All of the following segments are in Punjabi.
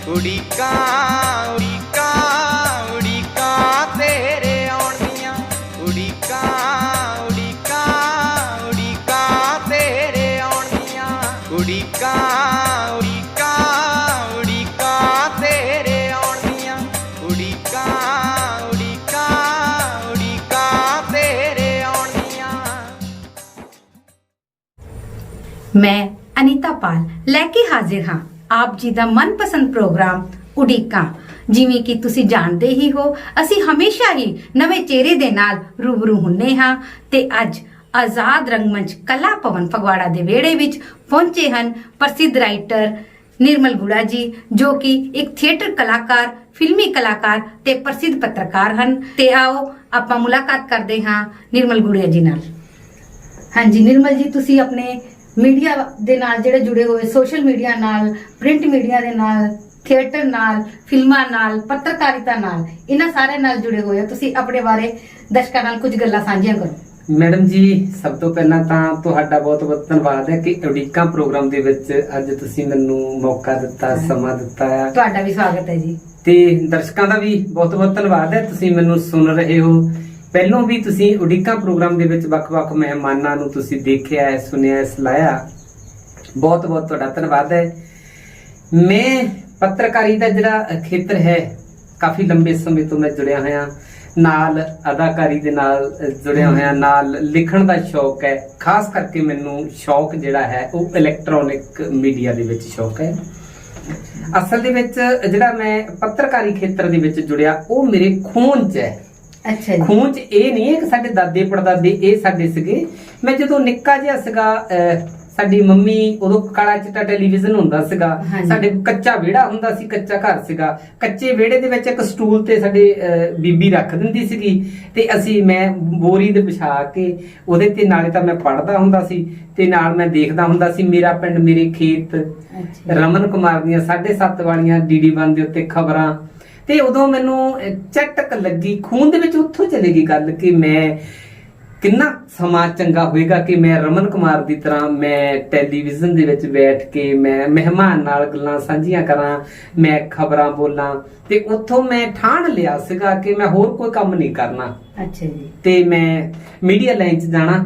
ਉਡੀਕਾਂ ਉਡੀਕਾਂ ਉਡੀਕਾਂ ਤੇਰੇ ਆਉਣ ਦੀਆਂ ਉਡੀਕਾਂ ਉਡੀਕਾਂ ਉਡੀਕਾਂ ਤੇਰੇ ਆਉਣ ਦੀਆਂ ਉਡੀਕਾਂ ਉਡੀਕਾਂ ਉਡੀਕਾਂ ਤੇਰੇ ਆਉਣ ਦੀਆਂ ਉਡੀਕਾਂ ਉਡੀਕਾਂ ਉਡੀਕਾਂ ਤੇਰੇ ਆਉਣ ਦੀਆਂ। मैं अनीता पाल लेके हाजिर हाँ ਆਪ ਜੀ ਦਾ ਮਨਪਸੰਦ ਪ੍ਰੋਗਰਾਮ ਉਡੀਕਾਂ। ਜਿਵੇਂ ਕਿ ਤੁਸੀਂ ਜਾਣਦੇ ਹੀ ਹੋ, ਅਸੀਂ ਹਮੇਸ਼ਾ ਹੀ ਨਵੇਂ ਚਿਹਰੇ ਦੇ ਨਾਲ ਰੂਬਰੂ ਹੁੰਨੇ ਹਾਂ ਤੇ ਅੱਜ ਆਜ਼ਾਦ ਰੰਗਮੰਚ ਕਲਾ ਭਵਨ ਫਗਵਾੜਾ ਦੇ ਵਿਹੜੇ ਵਿੱਚ ਪਹੁੰਚੇ ਹਨ ਪ੍ਰਸਿੱਧ ਰਾਈਟਰ ਨਿਰਮਲ ਗੁੜਾ ਜੀ, ਜੋ ਕਿ ਇੱਕ ਥੀਏਟਰ ਕਲਾਕਾਰ, ਫਿਲਮੀ ਕਲਾਕਾਰ ਤੇ ਪ੍ਰਸਿੱਧ ਪੱਤਰਕਾਰ ਹਨ। ਤੇ ਆਓ ਆਪਾਂ ਮੁਲਾਕਾਤ ਕਰਦੇ ਹਾਂ ਨਿਰਮਲ ਗੁੜਾ ਜੀ ਨਾਲ। ਹਾਂਜੀ ਨਿਰਮਲ ਜੀ, ਤੁਸੀਂ ਆਪਣੇ ਮੀਡੀਆ ਦੇ ਨਾਲ ਜਿਹੜੇ ਜੁੜੇ ਹੋਏ, ਸੋਸ਼ਲ ਮੀਡੀਆ ਨਾਲ, ਪ੍ਰਿੰਟ ਮੀਡੀਆ ਦੇ ਨਾਲ, ਥੀਏਟਰ ਨਾਲ, ਫਿਲਮਾਂ ਨਾਲ, ਪੱਤਰਕਾਰਿਤਾ ਨਾਲ, ਇਹਨਾਂ ਸਾਰੇ ਨਾਲ ਜੁੜੇ ਹੋਏ ਹੋ। ਤੁਸੀਂ ਆਪਣੇ ਬਾਰੇ ਦਰਸ਼ਕਾਂ ਨਾਲ ਕੁਝ ਗੱਲਾਂ ਸਾਂਝੀਆਂ ਕਰੋ। ਮੈਡਮ ਜੀ, ਸਭ ਤੋਂ ਪਹਿਲਾਂ ਤਾਂ ਤੁਹਾਡਾ ਬਹੁਤ-ਬਹੁਤ ਧੰਨਵਾਦ ਹੈ ਕਿ ਉਡੀਕਾਂ ਪ੍ਰੋਗਰਾਮ ਦੇ ਵਿੱਚ ਅੱਜ ਤੁਸੀਂ ਮੈਨੂੰ ਮੌਕਾ ਦਿੱਤਾ, ਸਮਾਂ ਦਿੱਤਾ ਹੈ। ਤੁਹਾਡਾ ਵੀ ਸਵਾਗਤ ਹੈ ਜੀ। ਤੇ ਦਰਸ਼ਕਾਂ ਦਾ ਵੀ ਬਹੁਤ-ਬਹੁਤ ਧੰਨਵਾਦ ਹੈ, ਤੁਸੀਂ ਮੈਨੂੰ ਸੁਣ ਰਹੇ ਹੋ। ਪਹਿਲੋਂ ਵੀ ਤੁਸੀਂ ਉਡੀਕਾਂ ਪ੍ਰੋਗਰਾਮ ਦੇ ਵਿੱਚ ਵੱਖ-ਵੱਖ ਮਹਿਮਾਨਾਂ ਨੂੰ ਤੁਸੀਂ ਦੇਖਿਆ ਹੈ, ਸੁਣਿਆ ਹੈ, ਸਲਾਹਿਆ। ਬਹੁਤ-ਬਹੁਤ ਤੁਹਾਡਾ ਧੰਨਵਾਦ ਹੈ। ਮੈਂ ਪੱਤਰਕਾਰੀ ਦਾ ਜਿਹੜਾ ਖੇਤਰ ਹੈ, ਕਾਫੀ ਲੰਬੇ ਸਮੇਂ ਤੋਂ ਮੈਂ ਜੁੜਿਆ ਹੋਇਆ, ਨਾਲ ਅਦਾਕਾਰੀ ਦੇ ਨਾਲ ਜੁੜਿਆ ਹੋਇਆ, ਨਾਲ ਲਿਖਣ ਦਾ ਸ਼ੌਕ ਹੈ। ਖਾਸ ਕਰਕੇ ਮੈਨੂੰ ਸ਼ੌਕ ਜਿਹੜਾ ਹੈ ਉਹ ਇਲੈਕਟ੍ਰੋਨਿਕ ਮੀਡੀਆ ਦੇ ਵਿੱਚ ਸ਼ੌਕ ਹੈ। ਅਸਲ ਦੇ ਵਿੱਚ ਜਿਹੜਾ ਮੈਂ ਪੱਤਰਕਾਰੀ ਖੇਤਰ ਦੇ ਵਿੱਚ ਜੁੜਿਆ ਉਹ ਮੇਰੇ ਖੂਨ 'ਚ ਹੈ। ਅੱਛਾ ਜੀ। ਖੂਨ 'ਚ ਇਹ ਨਹੀਂ ਹੈ ਕਿ ਸਾਡੇ ਦਾਦੇ ਪੜਦਾਦੇ ਇਹ ਸਾਡੇ ਸੀਗੇ। ਮੈਂ ਜਦੋਂ ਨਿੱਕਾ ਜਿਹਾ ਸੀਗਾ, ਸਾਡੀ ਮੰਮੀ, ਉਦੋਂ ਕਾਲਾ ਚਿੱਟਾ ਟੈਲੀਵਿਜ਼ਨ ਹੁੰਦਾ ਸੀਗਾ, ਸਾਡੇ ਕੱਚਾ ਵਿਹੜਾ ਹੁੰਦਾ ਸੀ, ਕੱਚਾ ਘਰ ਸੀਗਾ। ਕੱਚੇ ਵਿਹੜੇ ਦੇ ਵਿੱਚ ਇੱਕ ਸਟੂਲ ਤੇ ਸਾਡੇ ਬੀਬੀ ਰੱਖ ਦਿੰਦੀ ਸੀਗੀ ਤੇ ਮੈਂ ਬੋਰੀ ਦੇ ਵਿਛਾ ਕੇ ਉਹਦੇ ਤੇ ਨਾਲੇ ਤਾਂ ਮੈਂ ਪੜ੍ਹਦਾ ਹੁੰਦਾ ਸੀ ਤੇ ਨਾਲ ਮੈਂ ਦੇਖਦਾ ਹੁੰਦਾ ਸੀ ਮੇਰਾ ਪਿੰਡ ਮੇਰੇ ਖੇਤ, ਰਮਨ ਕੁਮਾਰ ਦੀਆਂ 7:30 ਵਾਲੀਆਂ DD1 ਦੇ ਉੱਤੇ ਖਬਰਾਂ। ਤੇ ਉਦੋਂ ਮੈਨੂੰ ਝਟਕ ਲੱਗੀ, ਖੂਨ ਦੇ ਵਿੱਚ ਉੱਥੋਂ ਚਲੇ ਗਈ ਗੱਲ ਕਿ ਮੈਂ ਕਿੰਨਾ ਸਮਾਂ ਚੰਗਾ ਹੋਏਗਾ ਕਿ ਮੈਂ ਰਮਨ ਕੁਮਾਰ ਦੀ ਤਰ੍ਹਾਂ ਮੈਂ ਟੈਲੀਵਿਜ਼ਨ ਦੇ ਵਿੱਚ ਬੈਠ ਕੇ ਮੈਂ ਮਹਿਮਾਨ ਨਾਲ ਗੱਲਾਂ ਸਾਂਝੀਆਂ ਕਰਾਂ, ਮੈਂ ਖਬਰਾਂ ਬੋਲਾਂ। ਤੇ ਉੱਥੋਂ ਮੈਂ ਠਾਣ ਲਿਆ ਸੀਗਾ ਕਿ ਮੈਂ ਹੋਰ ਕੋਈ ਕੰਮ ਨਹੀਂ ਕਰਨਾ। ਅੱਛਾ ਜੀ। ਤੇ ਮੈਂ ਮੀਡੀਆ ਲਾਈਨ 'ਚ ਜਾਣਾ।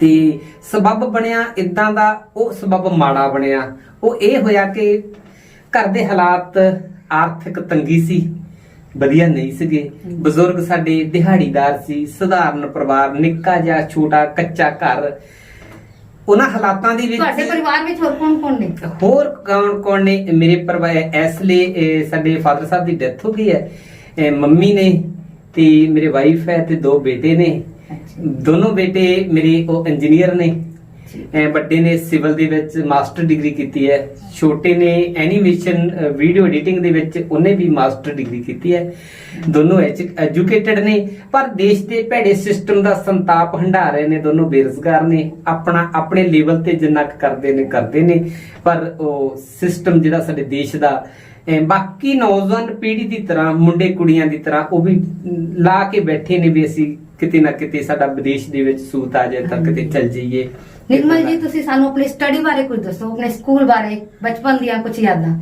ਤੇ ਸਬੱਬ ਬਣਿਆ ਇਦਾਂ ਦਾ, ਉਹ ਸਬੱਬ ਮਾੜਾ ਬਣਿਆ। ਉਹ ਇਹ ਹੋਇਆ ਕਿ ਘਰ ਦੇ ਹਾਲਾਤ, ਆਰਥਿਕ ਤੰਗੀ ਸੀ, ਵਧੀਆ ਨਹੀਂ ਸੀਗੇ। ਬਜ਼ੁਰਗ ਸਾਡੇ ਦਿਹਾੜੀਦਾਰ ਸੀ, ਸਧਾਰਨ ਪਰਿਵਾਰ, ਨਿੱਕਾ ਜਿਹਾ ਛੋਟਾ ਕੱਚਾ ਘਰ। ਉਹਨਾਂ ਹਾਲਾਤਾਂ ਦੇ ਵਿੱਚ ਤੁਹਾਡੇ ਪਰਿਵਾਰ ਵਿੱਚ ਹੋਰ ਕੌਣ-ਕੌਣ ਨੇ? ਹੋਰ ਕੌਣ ਨੇ? ਮੇਰੇ ਪਰਿਵਾਰ ਇਸ ਲਈ ਸਾਡੇ ਫਾਦਰ ਸਾਹਿਬ ਦੀ ਡੈਥ ਹੋ ਗਈ ਹੈ। ਮੰਮੀ ਨੇ ਤੇ ਮੇਰੇ ਵਾਈਫ ਹੈ ਤੇ 2 ਬੇਟੇ ਨੇ। ਦੋਨੋਂ ਬੇਟੇ ਮੇਰੇ ਉਹ ਇੰਜੀਨੀਅਰ ਨੇ। ਵੱਡੇ ਨੇ ਸਿਵਲ ਦੇ ਵਿੱਚ ਮਾਸਟਰ ਡਿਗਰੀ ਕੀਤੀ ਹੈ, ਛੋਟੇ ਨੇ ਐਨੀਮੇਸ਼ਨ ਵੀਡੀਓ ਐਡੀਟਿੰਗ ਦੇ ਵਿੱਚ ਉਹਨੇ ਵੀ ਮਾਸਟਰ ਡਿਗਰੀ ਕੀਤੀ ਹੈ। ਦੋਨੋਂ ਐਜੂਕੇਟਡ ਨੇ, ਪਰ ਦੇਸ਼ ਦੇ ਭੈੜੇ ਸਿਸਟਮ ਦਾ ਸੰਤਾਪ ਹੰਢਾ ਰਹੇ ਨੇ। ਦੋਨੋਂ ਬੇਰੁਜ਼ਗਾਰ ਨੇ, ਆਪਣੇ ਲੈਵਲ ਤੇ ਜਿੰਨਾ ਕਰਦੇ ਨੇ, ਪਰ ਉਹ ਸਿਸਟਮ ਜਿਹੜਾ ਸਾਡੇ ਦੇਸ਼ ਦਾ, ਬਾਕੀ ਨੌਜਵਾਨ ਪੀੜ੍ਹੀ ਦੀ ਤਰ੍ਹਾਂ, ਮੁੰਡੇ ਕੁੜੀਆਂ ਦੀ ਤਰ੍ਹਾਂ ਉਹ ਵੀ ਲਾ ਕੇ ਬੈਠੇ ਨੇ ਵੀ ਅਸੀਂ ਕਿਤੇ ਨਾ ਕਿਤੇ ਸਾਡਾ ਵਿਦੇਸ਼ ਦੇ ਵਿੱਚ ਸੂਤ ਆ ਜਾਏ ਤਾਂ ਕਿਤੇ ਚੱਲ ਜਾਈਏ। ਨਿਰਮਲ ਜੀ, ਤੁਸੀਂ ਸਾਨੂੰ ਆਪਣੀ ਸਟੱਡੀ ਬਾਰੇ ਕੁਝ ਦੱਸੋ, ਆਪਣੇ ਸਕੂਲ ਬਾਰੇ, ਬਚਪਨ ਦੀਆਂ ਕੁਝ ਯਾਦਾਂ।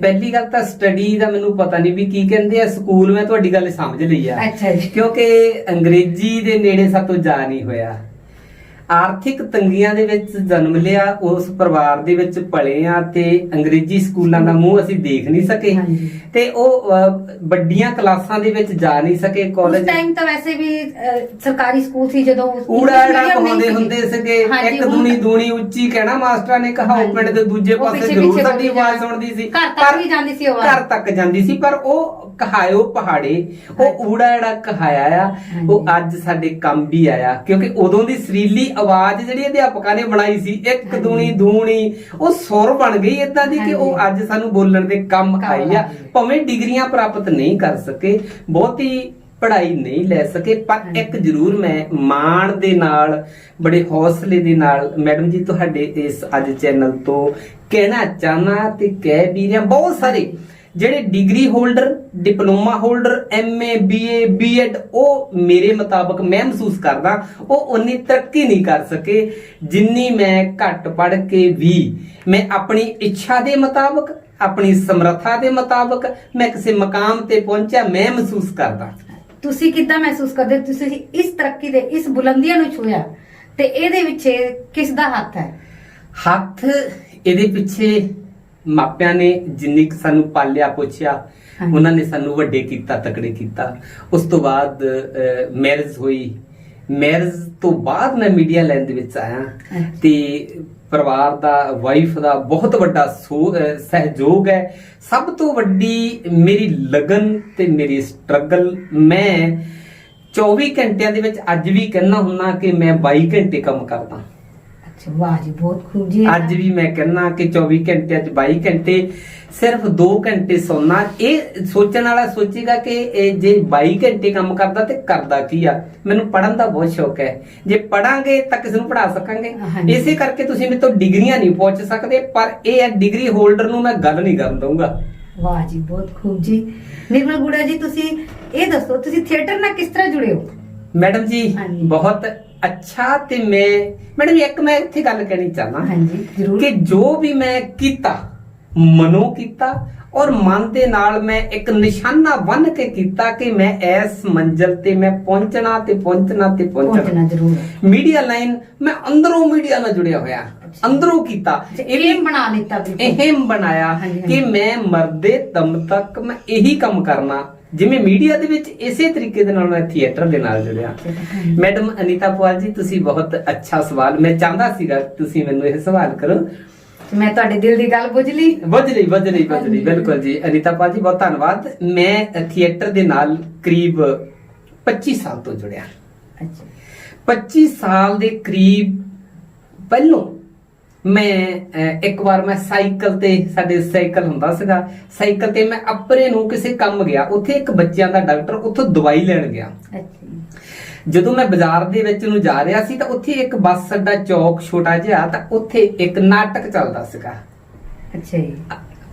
ਪਹਿਲੀ ਗੱਲ ਤਾਂ ਸਟੱਡੀ ਦਾ ਮੈਨੂੰ ਪਤਾ ਨਹੀਂ ਵੀ ਕੀ ਕਹਿੰਦੇ ਆ। ਸਕੂਲ ਮੈਂ ਤੁਹਾਡੀ ਗੱਲ ਸਮਝ ਲਈ ਆ। ਅੱਛਾ ਜੀ। ਕਿਉਂਕਿ ਅੰਗਰੇਜ਼ੀ ਦੇ ਨੇੜੇ ਸਾਤੋਂ ਜਾ ਨਹੀਂ ਹੋਇਆ। ਆਰਥਿਕ ਤੰਗੀਆਂ ਦੇ ਵਿੱਚ ਜਨਮ ਲਿਆ, ਉਸ ਪਰਿਵਾਰ ਦੇ ਵਿੱਚ ਪਲੇ ਆ ਤੇ ਅੰਗਰੇਜ਼ੀ ਸਕੂਲਾਂ ਦਾ ਮੂੰਹ ਅਸੀਂ ਦੇਖ ਨਹੀਂ ਸਕੇ ਤੇ ਉਹ ਵੱਡੀਆਂ ਕਲਾਸਾਂ ਦੇ ਵਿੱਚ ਜਾ ਨਹੀਂ ਸਕੇ। ਕਾਲਜ ਟਾਈਮ ਤਾਂ ਵੈਸੇ ਵੀ ਸਰਕਾਰੀ ਸਕੂਲ ਸੀ, ਜਦੋਂ ਊੜਾ ਕਹਾਉਂਦੇ ਹੁੰਦੇ ਸੀਗੇ, ਇੱਕ ਦੂਣੀ ਉੱਚੀ ਕਹਿਣਾ ਮਾਸਟਰਾਂ ਨੇ, ਕਹਾਓ ਪਿੰਡ ਦੇ ਦੂਜੇ ਪਾਸੇ ਜ਼ਰੂਰ ਸਾਡੀ ਆਵਾਜ਼ ਸੁਣਦੀ ਸੀ, ਘਰ ਤੱਕ ਵੀ ਜਾਂਦੀ ਸੀ ਆਵਾਜ਼, ਘਰ ਤੱਕ ਜਾਂਦੀ ਸੀ। ਪਰ ਉਹ ਕਹਾਇਓ ਪਹਾੜੇ, ਉਹ ਊੜਾ ਕਹਾਇਆ ਆ, ਉਹ ਅੱਜ ਸਾਡੇ ਕੰਮ ਵੀ ਆਇਆ। ਕਿਉਂਕਿ ਉਦੋਂ ਦੀ ਸਰੀਲੀ ਆਵਾਜ਼ ਜਿਹੜੀ ਅਧਿਆਪਕਾਂ ਨੇ ਬਣਾਈ ਸੀ, ਇੱਕ ਦੂਣੀ, ਉਹ ਸੁਰ ਬਣ ਗਈ ਏਦਾਂ ਦੀ ਕਿ ਉਹ ਅੱਜ ਸਾਨੂੰ ਬੋਲਣ ਦੇ ਕੰਮ ਆਈ ਆ। ਭਾਵੇਂ ਡਿਗਰੀਆਂ ਪ੍ਰਾਪਤ ਨਹੀਂ ਕਰ ਸਕੇ, ਬਹੁਤੀ ਪੜ੍ਹਾਈ ਨਹੀਂ ਲੈ ਸਕੇ, ਪਰ ਇੱਕ ਜ਼ਰੂਰ ਮੈਂ ਮਾਣ ਦੇ ਨਾਲ, ਬੜੇ ਹੌਸਲੇ ਦੇ ਨਾਲ ਮੈਡਮ ਜੀ ਤੁਹਾਡੇ ਇਸ ਅੱਜ ਚੈਨਲ ਤੋਂ ਕਹਿਣਾ ਚਾਹਨਾ ਤੇ ਕਹਿ ਵੀ ਰਿਹਾ, ਬਹੁਤ ਸਾਰੇ ਜਿਹੜੇ degree holder, diploma holder, MA BA BEd, ਉਹ ਮੇਰੇ ਮੁਤਾਬਕ ਮੈਂ ਮਹਿਸੂਸ ਕਰਦਾ ਉਹ ਉਨੀ ਤਰੱਕੀ ਨਹੀਂ ਕਰ ਸਕੇ ਜਿੰਨੀ ਮੈਂ ਘੱਟ ਪੜ੍ਹ ਕੇ ਵੀ ਮੈਂ ਆਪਣੀ ਇੱਛਾ ਦੇ ਮੁਤਾਬਕ ਆਪਣੀ ਸਮਰੱਥਾ ਦੇ ਮੁਤਾਬਕ ਮੈਂ ਕਿਸੇ ਮਕਾਮ ਤੇ ਪਹੁੰਚਿਆ ਮੈਂ ਮਹਿਸੂਸ ਕਰਦਾ। ਤੁਸੀਂ ਕਿੱਦਾਂ ਮਹਿਸੂਸ ਕਰਦੇ ਹੋ? ਤੁਸੀਂ ਇਸ ਤਰੱਕੀ ਦੇ ਇਸ ਬੁਲੰਦੀਆਂ ਨੂੰ ਛੂਇਆ ਤੇ ਇਹਦੇ ਵਿੱਚ ਕਿਸ ਦਾ ਹੱਥ ਹੈ? ਹੱਥ ਇਹਦੇ ਪਿੱਛੇ ਮਾਪਿਆਂ ਨੇ ਜਿੰਨੀ ਕੁ ਸਾਨੂੰ ਪਾਲਿਆ ਪੋਛਿਆ, ਹਾਂਜੀ। ਉਹਨਾਂ ਨੇ ਸਾਨੂੰ ਵੱਡੇ ਕੀਤਾ, ਤਕੜੇ ਕੀਤਾ। ਉਸ ਤੋਂ ਬਾਅਦ ਮੈਰਿਜ ਹੋਈ। ਮੈਰਿਜ ਤੋਂ ਬਾਅਦ ਮੈਂ ਮੀਡੀਆ ਲਾਈਨ ਦੇ ਵਿੱਚ ਆਇਆ ਤੇ ਪਰਿਵਾਰ ਦਾ, ਵਾਈਫ ਦਾ ਬਹੁਤ ਵੱਡਾ ਸਹਿਯੋਗ ਹੈ। ਸਭ ਤੋਂ ਵੱਡੀ ਮੇਰੀ ਲਗਨ ਤੇ ਮੇਰੀ ਸਟਰਗਲ। ਮੈਂ 24 ਘੰਟਿਆਂ ਦੇ ਵਿੱਚ ਅੱਜ ਵੀ ਕਹਿੰਦਾ ਹੁੰਨਾ ਕਿ ਮੈਂ 22 ਘੰਟੇ ਕੰਮ ਕਰਦਾ। ਅੱਛਾ, ਵਾਹ ਜੀ, ਬਹੁਤ ਖੂਬ ਜੀ। ਅੱਜ ਵੀ ਮੈਂ ਕਹਿੰਦਾ ਕਿ 24 ਘੰਟਿਆਂ 'ਚ 22 ਘੰਟੇ, ਸਿਰਫ 2 ਘੰਟੇ ਸੌਣਾ। ਇਹ ਸੋਚਣ ਵਾਲਾ ਸੋਚੇਗਾ ਕਿ ਇਹ ਜੇ 22 ਘੰਟੇ ਕੰਮ ਕਰਦਾ ਤੇ ਕਰਦਾ ਕੀ ਆ। ਮੈਨੂੰ ਪੜ੍ਹਨ ਦਾ ਬਹੁਤ ਸ਼ੌਕ ਹੈ। ਜੇ ਪੜਾਂਗੇ ਤਾਂ ਕਿਸੇ ਨੂੰ ਪੜ੍ਹਾ ਸਕਾਂਗੇ। ਹਾਂਜੀ। ਇਸੇ ਕਰਕੇ ਤੁਸੀਂ ਮੇਰੇ ਤੋਂ ਡਿਗਰੀਆਂ ਨਹੀਂ ਪੁੱਛ ਸਕਦੇ, ਪਰ ਇਹ ਹੈ ਡਿਗਰੀ ਹੋਲਡਰ ਨੂੰ ਮੈਂ ਗੱਲ ਨਹੀਂ ਕਰਨ ਦਊਂਗਾ। ਵਾਹ ਜੀ, ਬਹੁਤ ਖੂਬ ਜੀ। ਨਿਰਮਲ ਗੁੜਾ ਜੀ, ਤੁਸੀਂ ਇਹ ਦੱਸੋ ਤੁਸੀਂ ਥੀਏਟਰ ਨਾਲ ਕਿਸ ਤਰ੍ਹਾਂ ਜੁੜੇ ਹੋ? ਮੈਡਮ ਜੀ ਹਾਂਜੀ। ਬਹੁਤ ਅੱਛਾ। ਤੇ ਮੈਡਮ ਇੱਕ ਮੈਂ ਇੱਥੇ ਗੱਲ ਕਹਿਣੀ ਚਾਹਨਾ ਹਾਂਜੀ, ਜ਼ਰੂਰ। ਕਿ ਜੋ ਵੀ ਮੈਂ ਕੀਤਾ ਮਨੋਂ ਕੀਤਾ ਔਰ ਮਨ ਦੇ ਨਾਲ ਮੈਂ ਇੱਕ ਨਿਸ਼ਾਨਾ ਬੰਨ ਕੇ ਕੀਤਾ ਕਿ ਮੈਂ ਇਸ ਮੰਜ਼ਿਲ ਤੇ ਮੈਂ ਪਹੁੰਚਣਾ ਤੇ ਪਹੁੰਚਣਾ ਤੇ ਪਹੁੰਚਣਾ ਜ਼ਰੂਰ ਹੈ। ਮੀਡੀਆ ਲਾਈਨ ਮੈਂ ਅੰਦਰੋਂ ਮੀਡੀਆ ਨਾਲ ਜੁੜਿਆ ਹੋਇਆ, ਅੰਦਰੋਂ ਕੀਤਾ। ਇਹ ਬਣਾ ਲਿੱਤਾ ਬਿਲਕੁਲ। ਇਹ ਬਣਾਇਆ ਹਾਂਜੀ, ਕਿ ਮੈਂ ਮਰਦੇ ਦਮ ਤੱਕ ਮੈਂ ਇਹੀ ਕੰਮ ਕਰਨਾ। ਜਿਵੇਂ ਮੀਡੀਆ ਦੇ ਵਿੱਚ ਇਸੇ ਤਰੀਕੇ ਦੇ ਨਾਲ ਮੈਂ ਥੀਏਟਰ ਦੇ ਨਾਲ ਜੁੜਿਆ। ਮੈਡਮ ਅਨੀਤਾ ਪਵਾਲ ਜੀ, ਤੁਸੀਂ ਬਹੁਤ ਅੱਛਾ ਸਵਾਲ, ਮੈਂ ਚਾਹੁੰਦਾ ਸੀਗਾ ਤੁਸੀਂ ਮੈਨੂੰ ਇਹ ਸਵਾਲ ਕਰੋ। ਮੈਂ ਤੁਹਾਡੇ ਦਿਲ ਦੀ ਗੱਲ ਬੁੱਝ ਲਈ। ਬਿਲਕੁਲ ਜੀ। ਅਨੀਤਾ ਪਵਾਲ ਜੀ, ਬਹੁਤ ਧੰਨਵਾਦ। ਮੈਂ ਥੀਏਟਰ ਦੇ ਨਾਲ ਕਰੀਬ 25 ਸਾਲ ਤੋਂ ਜੁੜਿਆ। ਅੱਛਾ, 25 ਸਾਲ ਦੇ ਕਰੀਬ ਪਹਿਲੋਂ ਮੈਂ ਇੱਕ ਵਾਰ ਮੈਂ ਸਾਈਕਲ ਤੇ, ਸਾਡੇ ਸਾਈਕਲ ਹੁੰਦਾ ਸੀਗਾ, ਸਾਈਕਲ ਤੇ ਮੈਂ ਅਪਰੇ ਨੂੰ ਕਿਸੇ ਕੰਮ ਗਿਆ। ਉੱਥੇ ਇੱਕ ਬੱਚਿਆਂ ਦਾ ਡਾਕਟਰ, ਉੱਥੋਂ ਦਵਾਈ ਲੈਣ ਗਿਆ। ਜਦੋਂ ਮੈਂ ਬਾਜ਼ਾਰ ਦੇ ਵਿੱਚ ਨੂੰ ਜਾ ਰਿਹਾ ਸੀ ਤਾਂ ਉੱਥੇ ਇੱਕ ਬੱਸ ਅੱਡਾ ਚੌਕ ਛੋਟਾ ਜਿਹਾ, ਤਾਂ ਉੱਥੇ ਇੱਕ ਨਾਟਕ ਚੱਲਦਾ ਸੀਗਾ। ਅੱਛਾ ਜੀ।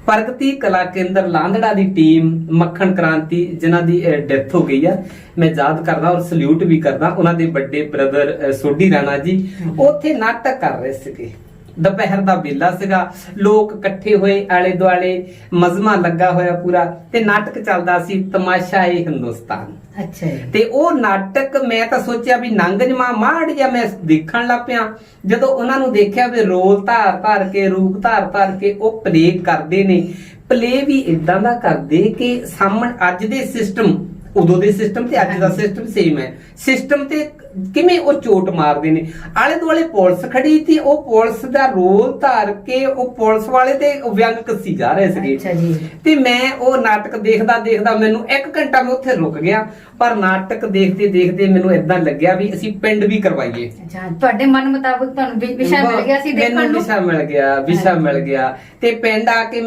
ਪ੍ਰਗਤੀ ਕਲਾ ਕੇਂਦਰ ਲਾਂਦੜਾ ਦੀ ਟੀਮ, ਮੱਖਣ ਕ੍ਰਾਂਤੀ, ਜਿਨ੍ਹਾਂ ਦੀ ਡੈਥ ਹੋ ਗਈ ਆ, ਮੈਂ ਯਾਦ ਕਰਦਾ ਔਰ ਸਲੂਟ ਵੀ ਕਰਦਾ। ਉਹਨਾਂ ਦੇ ਵੱਡੇ ਬ੍ਰਦਰ ਸੋਢੀ ਰਾਣਾ ਜੀ ਉੱਥੇ ਨਾਟਕ ਕਰ ਰਹੇ ਸੀਗੇ। ਦੁਪਹਿਰ ਦਾ ਵੇਲਾ ਸੀਗਾ, ਲੋਕ ਇਕੱਠੇ ਹੋਏ, ਆਲੇ ਦੁਆਲੇ ਮਜ਼ਮਾ ਲੱਗਾ ਹੋਇਆ ਪੂਰਾ, ਤੇ ਨਾਟਕ ਚੱਲਦਾ ਸੀ ਤਮਾਸ਼ਾ ਏ ਹਿੰਦੁਸਤਾਨ। ਅੱਛਾ ਜੀ। ਤੇ ਉਹ ਨਾਟਕ ਮੈਂ ਤਾਂ ਸੋਚਿਆ ਵੀ ਨੰਗ ਜਮਾ ਮਾੜ ਜਾਂ ਮੈਂ ਦੇਖਣ ਲੱਗ ਪਿਆ। ਜਦੋਂ ਉਹਨਾਂ ਨੂੰ ਦੇਖਿਆ ਵੀ ਰੋਲ ਧਾਰ ਕੇ, ਰੂਪ ਧਾਰ ਕੇ ਉਹ ਪਲੇ ਕਰਦੇ ਨੇ, ਪਲੇ ਵੀ ਇਦਾਂ ਦਾ ਕਰਦੇ ਕਿ ਸਾਹਮਣੇ ਅੱਜ ਦੇ ਸਿਸਟਮ, ਉਦੋਂ ਦੇ ਸਿਸਟਮ ਤੇ ਅੱਜ ਦਾ ਸਿਸਟਮ ਸੇਮ ਹੈ। ਸਿਸਟਮ ਤੇ ਕਿਵੇਂ ਉਹ ਚੋਟ ਮਾਰਦੇ ਨੇ। ਆਲੇ ਦੁਆਲੇ ਪੁਲਿਸ ਖੜੀ ਸੀ, ਉਹ ਪੁਲਿਸ ਦਾ ਰੋਲ ਧਾਰ ਕੇ ਉਹ ਪੁਲਿਸ ਵਾਲੇ ਤੇ ਵਿਅੰਗ ਕੱਸੀ ਜਾ ਰਹੇ ਸੀਗੇ। ਅੱਛਾ ਜੀ। ਤੇ ਮੈਂ ਉਹ ਨਾਟਕ ਦੇਖਦਾ ਮੈਨੂੰ 1 ਘੰਟਾ ਮੈਂ ਉੱਥੇ ਰੁਕ ਗਿਆ। ਪਰ ਨਾਟਕ ਦੇਖਦੇ ਮੈਨੂੰ ਇਦਾਂ ਲੱਗਿਆ ਵੀ ਅਸੀਂ ਪਿੰਡ ਵੀ ਕਰਵਾਈਏ। ਅੱਛਾ, ਤੁਹਾਡੇ ਮਨ ਮੁਤਾਬਕ ਤੁਹਾਨੂੰ ਵਿਸ਼ਾ ਮਿਲ ਗਿਆ ਸੀ ਦੇਖਣ ਨੂੰ? ਮੈਨੂੰ ਵਿਸ਼ਾ ਮਿਲ ਗਿਆ ਤੇ ਪਿੰਡ ਆ ਕੇ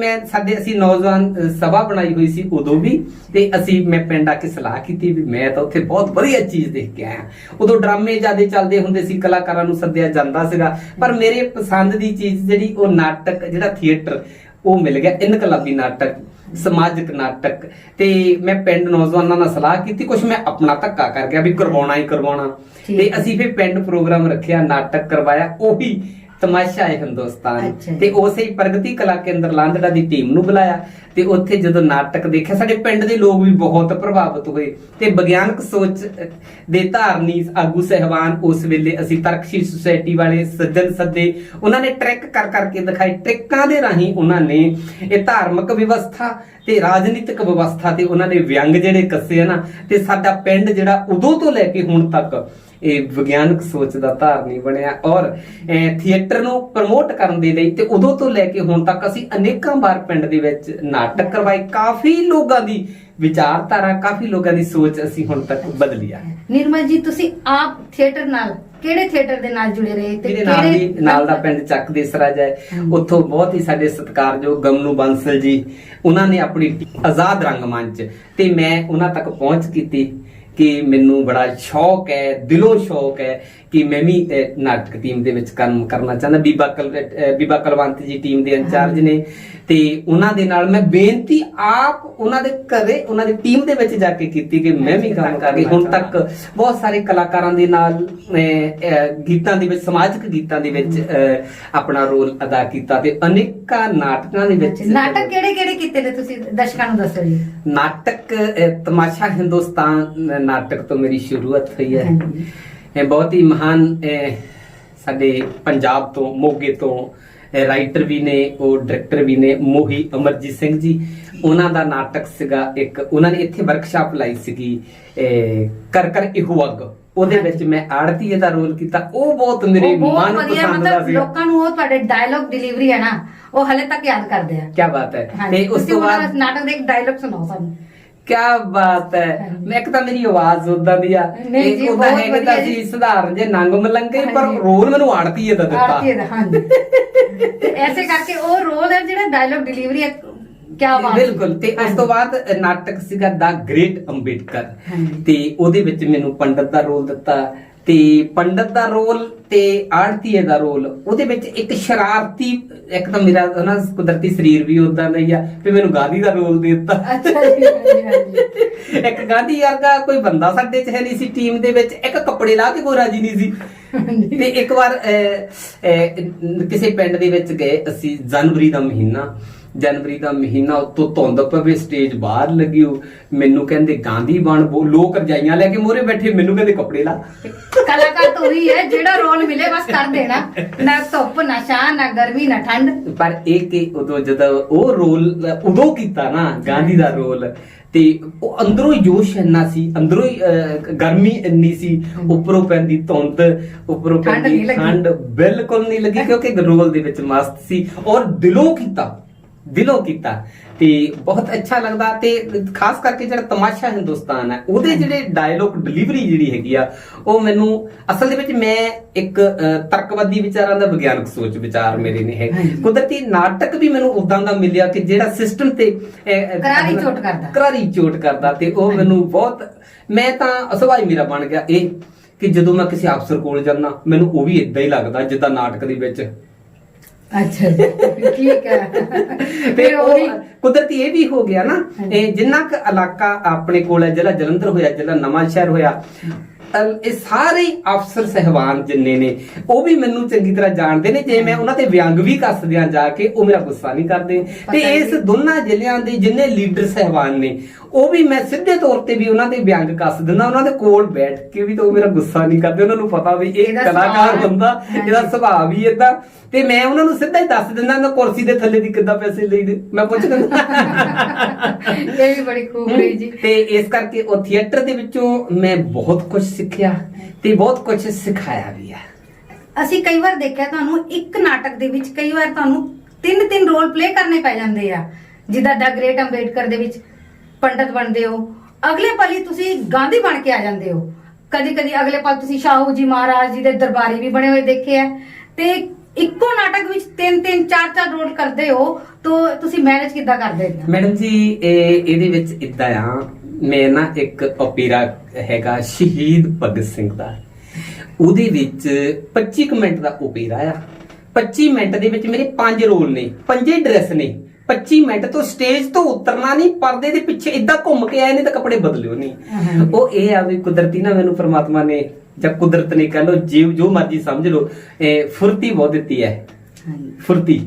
ਅਸੀਂ ਨੌਜਵਾਨ ਸਭਾ ਬਣਾਈ ਹੋਈ ਸੀ ਉਦੋਂ ਵੀ, ਤੇ ਮੈਂ ਪਿੰਡ ਆ ਕੇ ਸਲਾਹ ਕੀਤੀ ਵੀ ਮੈਂ ਤਾਂ ਉੱਥੇ ਬਹੁਤ ਵਧੀਆ ਚੀਜ਼ ਦੇਖ ਕੇ ਆਇਆ। ਉਦੋਂ ਡਰਾਮੇ ਜ਼ਿਆਦਾ ਚੱਲਦੇ ਹੁੰਦੇ ਸੀ, ਕਲਾਕਾਰਾਂ ਨੂੰ ਸੱਦਿਆ ਜਾਂਦਾ ਸੀਗਾ, ਪਰ ਮੇਰੇ ਪਸੰਦ ਦੀ ਚੀਜ਼ ਜਿਹੜੀ ਉਹ ਨਾਟਕ, ਜਿਹੜਾ ਥੀਏਟਰ, ਉਹ ਮਿਲ ਗਿਆ। ਇਨਕਲਾਬੀ ਨਾਟਕ, ਸਮਾਜਿਕ ਨਾਟਕ। ਤੇ ਮੈਂ ਪਿੰਡ ਨੌਜਵਾਨਾਂ ਨਾਲ ਸਲਾਹ ਕੀਤੀ, ਕੁਝ ਮੈਂ ਆਪਣਾ ਧੱਕਾ ਕਰ ਗਿਆ ਵੀ ਕਰਵਾਉਣਾ ਹੀ ਕਰਵਾਉਣਾ। ਤੇ ਅਸੀਂ ਫਿਰ ਪਿੰਡ ਪ੍ਰੋਗਰਾਮ ਰੱਖਿਆ, ਨਾਟਕ ਕਰਵਾਇਆ, ਉਹੀ ਤਮਾਸ਼ਾ ਏ ਹਿੰਦੁਸਤਾਨ। ਤੇ ਉਸੇ ਪ੍ਰਗਤੀ ਕਲਾ ਕੇਂਦਰ ਲਾਂਦੜਾ ਦੀ ਟੀਮ ਨੂੰ ਬੁਲਾਇਆ ਤੇ ਉੱਥੇ ਜਦੋਂ ਨਾਟਕ ਦੇਖਿਆ, ਸਾਡੇ ਪਿੰਡ ਦੇ ਲੋਕ ਵੀ ਬਹੁਤ ਪ੍ਰਭਾਵਿਤ ਹੋਏ ਤੇ ਵਿਗਿਆਨਕ ਸੋਚ ਦੇ ਧਾਰਨੀ ਆਗੂ ਸਹਿਬਾਨ, ਉਸ ਵੇਲੇ ਅਸੀਂ ਤਰਕਸ਼ੀਲ ਸੁਸਾਇਟੀ ਵਾਲੇ ਸੱਜਣ ਸੱਦੇ, ਉਹਨਾਂ ਨੇ ਟ੍ਰਿਕ ਕਰ ਕਰਕੇ ਦਿਖਾਈ। ਟ੍ਰਿਕਾਂ ਦੇ ਰਾਹੀਂ ਉਹਨਾਂ ਨੇ ਇਹ ਧਾਰਮਿਕ ਵਿਵਸਥਾ ਤੇ ਰਾਜਨੀਤਿਕ ਵਿਵਸਥਾ ਤੇ ਉਹਨਾਂ ਨੇ ਵਿਅੰਗ ਜਿਹੜੇ ਕੱਸੇ ਆ ਨਾ, ਤੇ ਸਾਡਾ ਪਿੰਡ ਜਿਹੜਾ ਉਦੋਂ ਤੋਂ ਲੈ ਕੇ ਹੁਣ ਤੱਕ ਇਹ ਵਿਗਿਆਨਕ ਸੋਚ ਦਾ ਧਾਰਨੀ ਬਣਿਆ। ਔਰ ਥੀਏਟਰ ਨੂੰ ਪ੍ਰਮੋਟ ਕਰਨ ਦੇ ਲਈ ਤੇ ਉਦੋਂ ਤੋਂ ਲੈ ਕੇ ਹੁਣ ਤੱਕ ਅਸੀਂ ਅਨੇਕਾਂ ਵਾਰ ਪਿੰਡ ਦੇ ਵਿੱਚ ਨਾਟਕ ਕਰਵਾਏ। ਕਾਫੀ ਲੋਕਾਂ ਦੀ ਵਿਚਾਰਧਾਰਾ, ਕਾਫੀ ਲੋਕਾਂ ਦੀ ਸੋਚ ਅਸੀਂ ਹੁਣ ਤੱਕ ਬਦਲੀ ਆ। ਨਿਰਮਲ ਜੀ, ਤੁਸੀਂ ਆਪ ਥੀਏਟਰ ਨਾਲ, ਕਿਹੜੇ ਥੀਏਟਰ ਦੇ ਨਾਲ ਜੁੜੇ ਰਹੇ ਤੇ ਕਿਹੜੇ ਨਾਲ ਦਾ ਪਿੰਡ ਚੱਕ ਦੇਸਰਾ ਜਾਏ, ਉੱਥੋਂ ਬਹੁਤ ਹੀ ਸਾਡੇ ਸਤਿਕਾਰਯੋਗ ਗਮਨੂ ਬਾਂਸਲ ਜੀ, ਉਹਨਾਂ ਨੇ ਆਪਣੀ ਆਜ਼ਾਦ ਰੰਗਮੰਚ, ਤੇ ਮੈਂ ਉਹਨਾਂ ਤੱਕ ਪਹੁੰਚ ਕੀਤੀ ਕਿ ਮੈਨੂੰ ਬੜਾ ਸ਼ੌਕ ਹੈ, ਦਿਲੋਂ ਸ਼ੌਕ ਹੈ ਕਿ ਮੈਂ ਵੀ ਨਾਟਕ ਟੀਮ ਦੇ ਵਿੱਚ ਕੰਮ ਕਰਨਾ ਚਾਹੁੰਦਾ। ਬੀਬਾ ਕਲਵੰਤ ਜੀ ਟੀਮ ਦੇ ਇੰਚਾਰਜ ਨੇ, ਤੇ ਉਹਨਾਂ ਦੇ ਨਾਲ ਮੈਂ ਬੇਨਤੀ ਆਪ ਉਹਨਾਂ ਦੇ ਘਰੇ ਉਹਨਾਂ ਦੀ ਟੀਮ ਦੇ ਵਿੱਚ ਜਾ ਕੇ ਕੀਤੀ ਕਿ ਮੈਂ ਵੀ ਕੰਮ ਕਰਾਂਗੀ। ਹੁਣ ਤੱਕ ਬਹੁਤ ਸਾਰੇ ਕਲਾਕਾਰਾਂ ਦੇ ਨਾਲ ਗੀਤਾਂ ਦੇ ਵਿੱਚ, ਸਮਾਜਿਕ ਗੀਤਾਂ ਦੇ ਵਿੱਚ ਆਪਣਾ ਰੋਲ ਅਦਾ ਕੀਤਾ ਤੇ ਅਨੇਕਾਂ ਨਾਟਕਾਂ ਦੇ ਵਿੱਚ। ਨਾਟਕ ਕਿਹੜੇ ਕੀਤੇ ਨੇ ਤੁਸੀਂ ਦਰਸ਼ਕਾਂ ਨੂੰ ਦੱਸੋ ਜੀ। ਨਾਟਕ ਤਮਾਸ਼ਾ ਹਿੰਦੁਸਤਾਨ ਨਾਟਕ ਤੋਂ ਮੇਰੀ ਸ਼ੁਰੂਆਤ ਹੋਈ ਹੈ। ਇਹ ਬਹੁਤ ਹੀ ਮਹਾਨ ਸਾਡੇ ਪੰਜਾਬ ਤੋਂ, ਮੋਗੇ ਤੋਂ ਰਾਈਟਰ ਵੀ ਨੇ, ਉਹ ਡਾਇਰੈਕਟਰ ਵੀ ਨੇ, ਮੋਹੀ ਅਮਰਜੀਤ ਸਿੰਘ ਜੀ। ਉਹਨਾਂ ਦਾ ਨਾਟਕ ਸੀਗਾ ਇੱਕ, ਉਹਨਾਂ ਨੇ ਇੱਥੇ ਵਰਕਸ਼ਾਪ ਲਾਈ ਸੀਗੀ ਕਰ ਇਹੋ ਅੱਗ, ਉਹਦੇ ਵਿੱਚ ਮੈਂ ਆੜਤੀਏ ਦਾ ਰੋਲ ਕੀਤਾ। ਉਹ ਬਹੁਤ ਮੇਰੇ ਮਨ ਪਸੰਦ ਦਾ ਸੀ। ਲੋਕਾਂ ਨੂੰ ਉਹ ਤੁਹਾਡੇ ਡਾਇਲੌਗ ਡਿਲੀਵਰੀ ਹੈ ਨਾ, ਉਹ ਹਲੇ ਤੱਕ ਯਾਦ ਕਰਦੇ ਆ। ਕੀ ਬਾਤ ਹੈ। ਤੇ ਉਸ ਤੋਂ ਬਾਅਦ ਨਾਟਕ ਦੇ ਇੱਕ ਡਾਇਲੌਗ ਸੁਣਾਓ ਸਾਨੂੰ। ਕਿਆ ਬਾਤ ਹੈ। ਮੈਂ ਇੱਕ ਤਾਂ ਮੇਰੀ ਆਵਾਜ਼ ਉਦਾਂ ਦੀ ਆ, ਉਹਦਾ ਹੈ ਕਿ ਤਾਂ ਅਸੀਂ ਸਧਾਰਨ ਜੇ ਨੰਗ ਮਲੰਗੇ, ਪਰ ਰੋਲ ਮੈਨੂੰ ਆੜਤੀਏ ਦਾ ਦਿੱਤਾ। ਹਾਂਜੀ, ਐਸੇ ਕਰਕੇ ਉਹ ਰੋਲ ਹੈ ਜਿਹੜਾ ਡਾਇਲੌਗ ਡਿਲੀਵਰੀ ਹੈ। ਕਿਆ ਬਾਤ। ਬਿਲਕੁਲ। ਤੇ ਉਸ ਤੋਂ ਬਾਅਦ ਨਾਟਕ ਸੀਗਾ ਦਾ ਗ੍ਰੇਟ ਅੰਬੇਡਕਰ, ਤੇ ਉਹਦੇ ਵਿੱਚ ਮੈਨੂੰ ਪੰਡਤ ਦਾ ਰੋਲ ਦਿੱਤਾ। ਤੇ ਪੰਡਤ ਦਾ ਰੋਲ ਤੇ ਆੜਤੀਏ ਦਾ ਰੋਲ, ਉਹਦੇ ਵਿੱਚ ਇੱਕ ਸ਼ਰਾਰਤੀ, ਇੱਕ ਤਾਂ ਮੇਰਾ ਨਾ ਕੁਦਰਤੀ ਸਰੀਰ ਵੀ ਉਦਾਂ ਦਾ ਹੀ ਆ, ਤੇ ਮੈਨੂੰ ਗਾਂਧੀ ਦਾ ਰੋਲ ਦੇ ਦਿੱਤਾ। ਇੱਕ ਗਾਂਧੀ ਵਰਗਾ ਕੋਈ ਬੰਦਾ ਸਾਡੇ ਚ ਹੈ ਨਹੀਂ ਸੀ ਟੀਮ ਦੇ ਵਿੱਚ, ਇੱਕ ਕੱਪੜੇ ਲਾ ਕੇ ਕੋਈ ਰਾਜੀ ਨਹੀਂ ਸੀ। ਤੇ ਇੱਕ ਵਾਰ ਕਿਸੇ ਪਿੰਡ ਦੇ ਵਿੱਚ ਗਏ ਅਸੀਂ, ਜਨਵਰੀ ਦਾ ਮਹੀਨਾ, ਉੱਤੋਂ ਧੁੰਦ ਪਵੇ, ਸਟੇਜ ਬਾਹਰ ਲੱਗੀ ਹੋ, ਮੈਨੂੰ ਕਹਿੰਦੇ ਗਾਂਧੀ ਬਣ, ਲੋਕ ਰਜਾਈਆਂ ਲੈ ਕੇ ਮੋਰੇ ਬੈਠੇ, ਮੈਨੂੰ ਕਹਿੰਦੇ ਕੱਪੜੇ ਲਾ। ਕਲਾਕਾਰ ਤਾਂ ਉਹੀ ਹੈ ਜਿਹੜਾ ਰੋਲ ਮਿਲੇ ਬਸ ਕਰ ਦੇਣਾ, ਨਾ ਧੁੱਪ ਨਾ ਛਾਂ ਨਾ ਗਰਮੀ ਨਾ ਠੰਡ। ਪਰ ਇਹ ਕਿ ਉਦੋਂ ਜਦੋਂ ਉਹ ਰੋਲ ਉਦੋਂ ਕੀਤਾ ਨਾ ਗਾਂਧੀ ਦਾ ਰੋਲ, ਤੇ ਉਹ ਅੰਦਰੋਂ ਹੀ ਜੋਸ਼ ਇੰਨਾ ਸੀ, ਅੰਦਰੋਂ ਹੀ ਗਰਮੀ ਇੰਨੀ ਸੀ, ਉੱਪਰੋਂ ਪੈਂਦੀ ਧੁੰਦ, ਉੱਪਰੋਂ ਪੈਂਦੀ ਠੰਡ, ਬਿਲਕੁਲ ਨਹੀਂ ਲੱਗੀ, ਕਿਉਂਕਿ ਰੋਲ ਦੇ ਵਿੱਚ ਮਸਤ ਸੀ ਔਰ ਦਿਲੋਂ ਕੀਤਾ ਤੇ ਬਹੁਤ ਅੱਛਾ ਲੱਗਦਾ। ਤੇ ਖਾਸ ਕਰਕੇ ਜਿਹੜਾ ਤਮਾਸ਼ਾ ਹਿੰਦੁਸਤਾਨ ਹੈ, ਉਹਦੇ ਜਿਹੜੇ ਡਾਇਲੌਗ ਡਿਲੀਵਰੀ ਜਿਹੜੀ ਹੈਗੀ ਆ, ਉਹ ਮੈਨੂੰ ਅਸਲ ਦੇ ਵਿੱਚ, ਮੈਂ ਇੱਕ ਤਰਕਵਾਦੀ ਵਿਚਾਰਾਂ ਦਾ ਵਿਗਿਆਨਕ ਸੋਚ ਵਿਚਾਰ ਮੇਰੇ ਨੇ ਹੈ। ਕੁਦਰਤੀ ਨਾਟਕ ਵੀ ਮੈਨੂੰ ਉਦਾਂ ਦਾ ਮਿਲਿਆ ਕਿ ਜਿਹੜਾ ਸਿਸਟਮ ਤੇ ਕਰਾਰੀ ਚੋਟ ਕਰਦਾ, ਤੇ ਉਹ ਮੈਨੂੰ ਬਹੁਤ, ਮੈਂ ਤਾਂ ਸੁਭਾਅ ਹੀ ਮੇਰਾ ਬਣ ਗਿਆ ਇਹ ਕਿ ਜਦੋਂ ਮੈਂ ਕਿਸੇ ਅਫਸਰ ਕੋਲ ਜਾਂਦਾ, ਮੈਨੂੰ ਉਹ ਵੀ ਇਦਾਂ ਹੀ ਲੱਗਦਾ ਜਿੱਦਾਂ ਨਾਟਕ ਦੇ ਵਿੱਚ। ਅੱਛਾ ਜੀ, ਠੀਕ ਹੈ। ਤੇ ਉਹ ਕੁਦਰਤੀ ਇਹ ਵੀ ਹੋ ਗਿਆ ਨਾ, ਜਿੰਨਾ ਕੁ ਇਲਾਕਾ ਆਪਣੇ ਕੋਲ ਹੈ, ਜਿਹੜਾ ਜਲੰਧਰ ਹੋਇਆ, ਜਿਹੜਾ ਨਵਾਂ ਸ਼ਹਿਰ ਹੋਇਆ, ਇਹ ਸਾਰੇ ਅਫਸਰ ਸਹਿਬਾਨ ਜਿੰਨੇ ਨੇ ਉਹ ਵੀ ਮੈਨੂੰ ਚੰਗੀ ਤਰ੍ਹਾਂ ਜਾਣਦੇ ਨੇ। ਜੇ ਮੈਂ ਉਹਨਾਂ ਤੇ ਵਿਅੰਗ ਵੀ ਕੱਸ ਦਿਆਂ ਜਾ ਕੇ, ਉਹ ਮੇਰਾ ਗੁੱਸਾ ਨਹੀਂ ਕਰਦੇ। ਤੇ ਇਸ ਦੋਨਾਂ ਜ਼ਿਲ੍ਹਿਆਂ ਦੇ ਜਿੰਨੇ ਲੀਡਰ ਸਹਿਬਾਨ ਨੇ, ਉਹ ਵੀ ਮੈਂ ਸਿੱਧੇ ਤੌਰ ਤੇ ਵੀ ਉਹਨਾਂ ਦੇ ਵਿਅੰਗ ਕੱਸ ਦਿੰਦਾ, ਉਹਨਾਂ ਦੇ ਕੋਲ ਬੈਠ ਕੇ ਵੀ, ਤਾਂ ਉਹ ਮੇਰਾ ਗੁੱਸਾ ਨਹੀਂ ਕਰਦੇ। ਉਹਨਾਂ ਨੂੰ ਪਤਾ ਵੀ ਇਹ ਕਲਾਕਾਰ ਬੰਦਾ, ਇਹਦਾ ਸੁਭਾਅ ਵੀ ਏਦਾਂ। ਤੇ ਮੈਂ ਉਹਨਾਂ ਨੂੰ ਸਿੱਧਾ ਹੀ ਦੱਸ ਦਿੰਦਾ ਨਾ, ਕੁਰਸੀ ਦੇ ਥੱਲੇ ਦੀ ਕਿੱਦਾਂ ਪੈਸੇ ਲਈਦੇ, ਮੈਂ ਪੁੱਛ ਦਿੰਦਾ। ਇਹ ਵੀ ਬੜੀ ਖੂਬ ਰਹੀ ਜੀ। ਤੇ ਇਸ ਕਰਕੇ ਉਹ ਥੀਏਟਰ ਦੇ ਵਿੱਚੋਂ ਮੈਂ ਬਹੁਤ ਕੁਝ ਸਿੱਖਿਆ ਤੇ ਬਹੁਤ ਕੁਝ ਸਿਖਾਇਆ ਵੀ ਆ। ਅਸੀਂ ਕਈ ਵਾਰ ਦੇਖਿਆ ਤੁਹਾਨੂੰ ਇੱਕ ਨਾਟਕ ਦੇ ਵਿੱਚ ਕਈ ਵਾਰ ਤੁਹਾਨੂੰ ਤਿੰਨ ਰੋਲ ਪਲੇ ਕਰਨੇ ਪੈ ਜਾਂਦੇ ਆ। ਜਿੱਦਾਂ ਦਾ ਗ੍ਰੇਟ ਅੰਬੇਡਕਰ ਦੇ ਵਿੱਚ ਪੰਡਤ ਬਣਦੇ ਹੋ, ਅਗਲੇ ਪਲ ਹੀ ਤੁਸੀਂ ਗਾਂਧੀ ਬਣ ਕੇ ਆ ਜਾਂਦੇ ਹੋ, ਕਦੀ ਅਗਲੇ ਪਲ ਤੁਸੀਂ ਸ਼ਾਹੂ ਜੀ ਮਹਾਰਾਜ ਜੀ ਦੇ ਦਰਬਾਰੀ ਵੀ ਬਣੇ ਹੋਏ ਦੇਖੇ ਆ। ਤੇ ਇੱਕੋ ਨਾਟਕ ਵਿੱਚ 3-3 4-4 ਰੋਲ ਕਰਦੇ ਹੋ, ਤਾਂ ਤੁਸੀਂ ਮੈਨੇਜ ਕਿੱਦਾਂ ਕਰਦੇ ਹੋ? ਮੈਡਮ ਜੀ, ਇਹਦੇ ਵਿੱਚ ਇਦਾਂ ਆ, ਮੈਂ ਨਾ ਇੱਕ ਓਪੇਰਾ ਹੈਗਾ ਸ਼ਹੀਦ ਭਗਤ ਸਿੰਘ ਦਾ, ਉਹਦੇ ਵਿੱਚ 25 ਮਿੰਟ ਦਾ ਓਪੇਰਾ ਆ। 25 ਮਿੰਟ ਦੇ ਵਿੱਚ ਮੇਰੇ 5 ਰੋਲ ਨੇ, 5 ਡਰੈਸ ਨੇ। 25 ਮਿੰਟ ਤੋਂ ਸਟੇਜ ਤੋਂ ਉਤਰਨਾ ਨਹੀਂ, ਪਰਦੇ ਦੇ ਪਿੱਛੇ ਇਦਾਂ ਘੁੰਮ ਕੇ ਆਏ ਨੇ ਤਾਂ ਕੱਪੜੇ ਬਦਲਿਓ ਨਹੀਂ। ਉਹ ਇਹ ਆ ਵੀ ਕੁਦਰਤੀ ਨਾ ਮੈਨੂੰ ਪਰਮਾਤਮਾ ਨੇ ਜਾਂ ਕੁਦਰਤ ਨੇ ਕਹ ਲੋ, ਜੋ ਮਰਜੀ ਸਮਝ ਲੋ, ਫੁਰਤੀ ਬਹੁਤ ਦਿੱਤੀ ਹੈ, ਫੁਰਤੀ।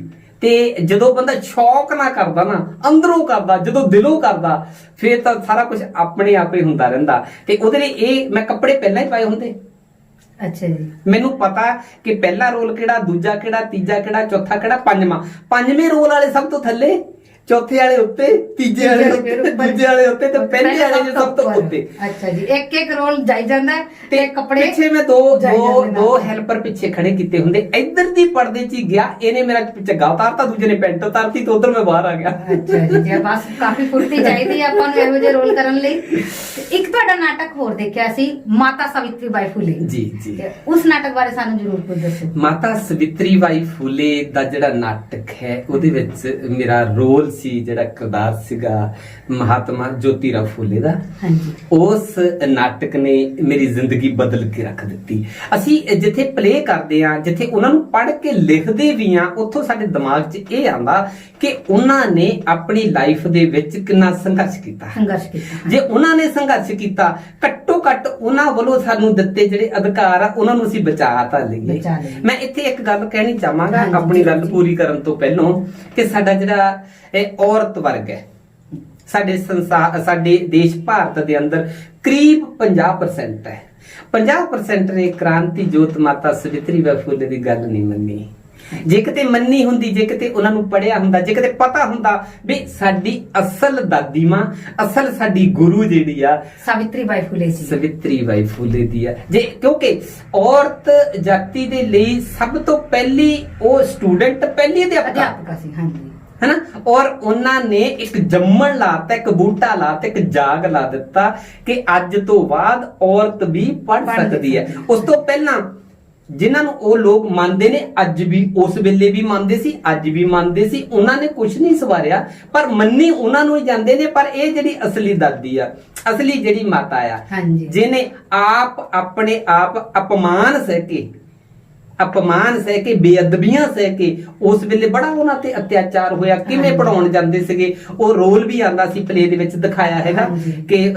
ਤੇ ਜਦੋਂ ਬੰਦਾ ਸ਼ੌਕ ਨਾ ਕਰਦਾ ਨਾ, ਅੰਦਰੋਂ ਕਰਦਾ, ਜਦੋਂ ਦਿਲੋਂ ਕਰਦਾ, ਫੇਰ ਤਾਂ ਸਾਰਾ ਕੁਝ ਆਪਣੇ ਆਪੇ ਹੁੰਦਾ ਰਹਿੰਦਾ। ਤੇ ਉਹਦੇ ਲਈ ਇਹ ਮੈਂ ਕੱਪੜੇ ਪਹਿਲਾਂ ਹੀ ਪਾਏ ਹੁੰਦੇ। ਅੱਛਾ ਜੀ। ਮੈਨੂੰ ਪਤਾ ਕਿ ਪਹਿਲਾ ਰੋਲ ਕਿਹੜਾ, ਦੂਜਾ ਕਿਹੜਾ, ਤੀਜਾ ਕਿਹੜਾ, ਚੌਥਾ ਕਿਹੜਾ, ਪੰਜਵੇਂ ਰੋਲ ਵਾਲੇ ਸਭ ਤੋਂ ਥੱਲੇ, ਚੌਥੇ ਵਾਲੇ ਉੱਤੇ, ਤੀਜੇ ਵਾਲੇ ਉੱਤੇ, ਦੂਜੇ ਵਾਲੇ ਉੱਤੇ, ਤੇ ਪਹਿਲੇ ਵਾਲੇ ਸਭ ਤੋਂ ਉੱਤੇ। ਅੱਛਾ ਜੀ, ਇੱਕ ਰੋਲ ਜਾਈ ਜਾਂਦਾ ਤੇ ਕੱਪੜੇ ਪਿੱਛੇ ਮੈਂ ਦੋ ਹੈਲਪਰ ਪਿੱਛੇ ਖੜੇ ਕੀਤੇ ਹੁੰਦੇ। ਇੱਧਰ ਦੀ ਪਰਦੇ 'ਚ ਹੀ ਗਿਆ, ਇਹਨੇ ਮੇਰਾ ਝੱਗਾ ਉਤਾਰਤਾ, ਦੂਜੇ ਨੇ ਪੈਂਟ ਉਤਾਰਤੀ, ਤੇ ਉਧਰ ਮੈਂ ਬਾਹਰ ਆ ਗਿਆ। ਅੱਛਾ ਜੀ, ਬਸ ਕਾਫੀ ਫੁਰਤੀ ਚਾਹੀਦੀ ਹੈ ਆਪਾਂ ਨੂੰ ਇਹੋ ਜਿਹੇ ਰੋਲ ਕਰਨ ਲਈ। ਇੱਕ ਤੁਹਾਡਾ ਨਾਟਕ ਹੋਰ ਦੇਖਿਆ ਸੀ, ਮਾਤਾ ਸਾਵਿਤਰੀ ਬਾਈ ਫੁਲੇ ਜੀ। ਉਸ ਨਾਟਕ ਬਾਰੇ ਸਾਨੂੰ ਜ਼ਰੂਰ ਕੁਝ ਦੱਸੋ। ਮਾਤਾ ਸਾਵਿਤਰੀ ਬਾਈ ਫੁਲੇ ਦਾ ਜਿਹੜਾ ਨਾਟਕ ਹੈ, ਉਹਦੇ ਵਿੱਚ ਮੇਰਾ ਰੋਲ ਸੀ ਜਿਹੜਾ ਕਿਰਦਾਰ ਸੀਗਾ ਮਹਾਤਮਾ ਜੋਤੀਰਾਓ ਫੂਲੇ ਦਾ, ਹਾਂਜੀ ਉਸ ਨਾਟਕ ਨੇ ਮੇਰੀ ਜ਼ਿੰਦਗੀ ਬਦਲ ਕੇ ਰੱਖ ਦਿੱਤੀ। ਅਸੀਂ ਜਿੱਥੇ ਪਲੇ ਕਰਦੇ ਆ, ਜਿੱਥੇ ਉਹਨਾਂ ਨੂੰ ਪੜ੍ਹ ਕੇ ਲਿਖਦੇ ਵੀ ਆ, ਉੱਥੋਂ ਸਾਡੇ ਦਿਮਾਗ 'ਚ ਇਹ ਆਉਂਦਾ ਕਿ ਉਹਨਾਂ ਨੇ ਆਪਣੀ ਲਾਈਫ ਦੇ ਵਿੱਚ ਕਿੰਨਾ ਸੰਘਰਸ਼ ਕੀਤਾ। ਜੇ ਉਹਨਾਂ ਨੇ ਸੰਘਰਸ਼ ਕੀਤਾ, ਘੱਟੋ ਘੱਟ ਉਹਨਾਂ ਵੱਲੋਂ ਸਾਨੂੰ ਦਿੱਤੇ ਜਿਹੜੇ ਅਧਿਕਾਰ ਆ ਉਹਨਾਂ ਨੂੰ ਅਸੀਂ ਬਚਾ ਤਾਂ ਲਈਏ। ਮੈਂ ਇੱਥੇ ਇੱਕ ਗੱਲ ਕਹਿਣੀ ਚਾਹਾਂਗਾ ਆਪਣੀ ਗੱਲ ਪੂਰੀ ਕਰਨ ਤੋਂ ਪਹਿਲਾਂ, ਕਿ ਸਾਡਾ ਜਿਹੜਾ ਇਹ ਔਰਤ ਵਰਗ ਹੈ ਸਾਡੇ ਸੰਸਾਰ, ਸਾਡੇ ਦੇਸ਼ ਭਾਰਤ ਦੇ ਅੰਦਰ ਕਰੀਬ 50% ਹੈ। 50% ਨੇ ਕ੍ਰਾਂਤੀ ਜੋਤ ਮਾਤਾ ਸਾਵਿਤਰੀ ਬਾਈ ਫੂਲੇ ਦੀ ਗੱਲ ਨਹੀਂ ਮੰਨੀ। ਜੇ ਕਿਤੇ ਮੰਨੀ ਹੁੰਦੀ, ਜੇ ਕਿਤੇ ਉਹਨਾਂ ਨੂੰ ਪੜਿਆ ਹੁੰਦਾ, ਜੇ ਕਿਤੇ ਪਤਾ ਹੁੰਦਾ ਵੀ ਸਾਡੀ ਅਸਲ ਦਾਦੀ ਮਾਂ, ਅਸਲ ਸਾਡੀ ਗੁਰੂ ਜਿਹੜੀ ਆ ਸਾਵਿਤਰੀ ਬਾਈ ਫੂਲੇ ਸੀ, ਸਾਵਿਤਰੀ ਬਾਈ ਫੂਲੇ ਦੀ ਆ। ਜੇ ਕਿਉਂਕਿ ਔਰਤ ਜਾਤੀ ਦੇ ਲਈ ਸਭ ਤੋਂ ਪਹਿਲੀ ਉਹ ਸਟੂਡੈਂਟ, ਪਹਿਲੀ ਅਧਿਆਪਕਾ ਸੀ, ਹਾਂਜੀ ਹੈਨਾ। ਔਰ ਉਹਨਾਂ ਨੇ ਇੱਕ ਜੰਮਣ ਲਾਤਾ, ਇੱਕ ਬੂਟਾ ਲਾਤਾ, ਇੱਕ ਜਾਗ ਲਾ ਦਿੱਤਾ ਕਿ ਅੱਜ ਤੋਂ ਬਾਅਦ ਔਰਤ ਵੀ ਪੜ੍ਹ ਸਕਦੀ ਹੈ। ਉਸ ਤੋਂ ਪਹਿਲਾਂ ਜਿਨ੍ਹਾਂ ਨੂੰ ਉਹ ਲੋਕ ਮੰਨਦੇ ਨੇ, ਅੱਜ ਵੀ, ਉਸ ਵੇਲੇ ਵੀ ਮੰਨਦੇ ਸੀ, ਅੱਜ ਵੀ ਮੰਨਦੇ ਸੀ, ਉਹਨਾਂ ਨੇ ਕੁਝ ਨਹੀਂ ਸਵਾਰਿਆ, ਪਰ ਮੰਨੀ ਉਹਨਾਂ ਨੂੰ ਹੀ ਜਾਂਦੇ ਨੇ। ਪਰ ਇਹ ਜਿਹੜੀ ਅਸਲੀ ਦਾਦੀ ਆ, ਅਸਲੀ ਜਿਹੜੀ ਮਾਤਾ ਆ, ਜਿਹਨੇ ਆਪ ਆਪਣੇ ਆਪ ਅਪਮਾਨ ਸਹਿ ਕੇ ਬੇਅਦਬੀਆਂ ਸਹਿ ਕੇ, ਉਸ ਵੇਲੇ ਬੜਾ ਉਹਨਾਂ ਤੇ ਅਤਿਆਚਾਰ ਹੋਇਆ, ਕਿਵੇਂ ਪੜਾਉਣ ਜਾਂਦੇ ਸੀਗੇ। ਉਹ ਰੋਲ ਵੀ ਆਂਦਾ ਸੀ ਪਲੇ ਦੇ ਵਿੱਚ ਦਿਖਾਇਆ ਹੈਗਾ ਕਿ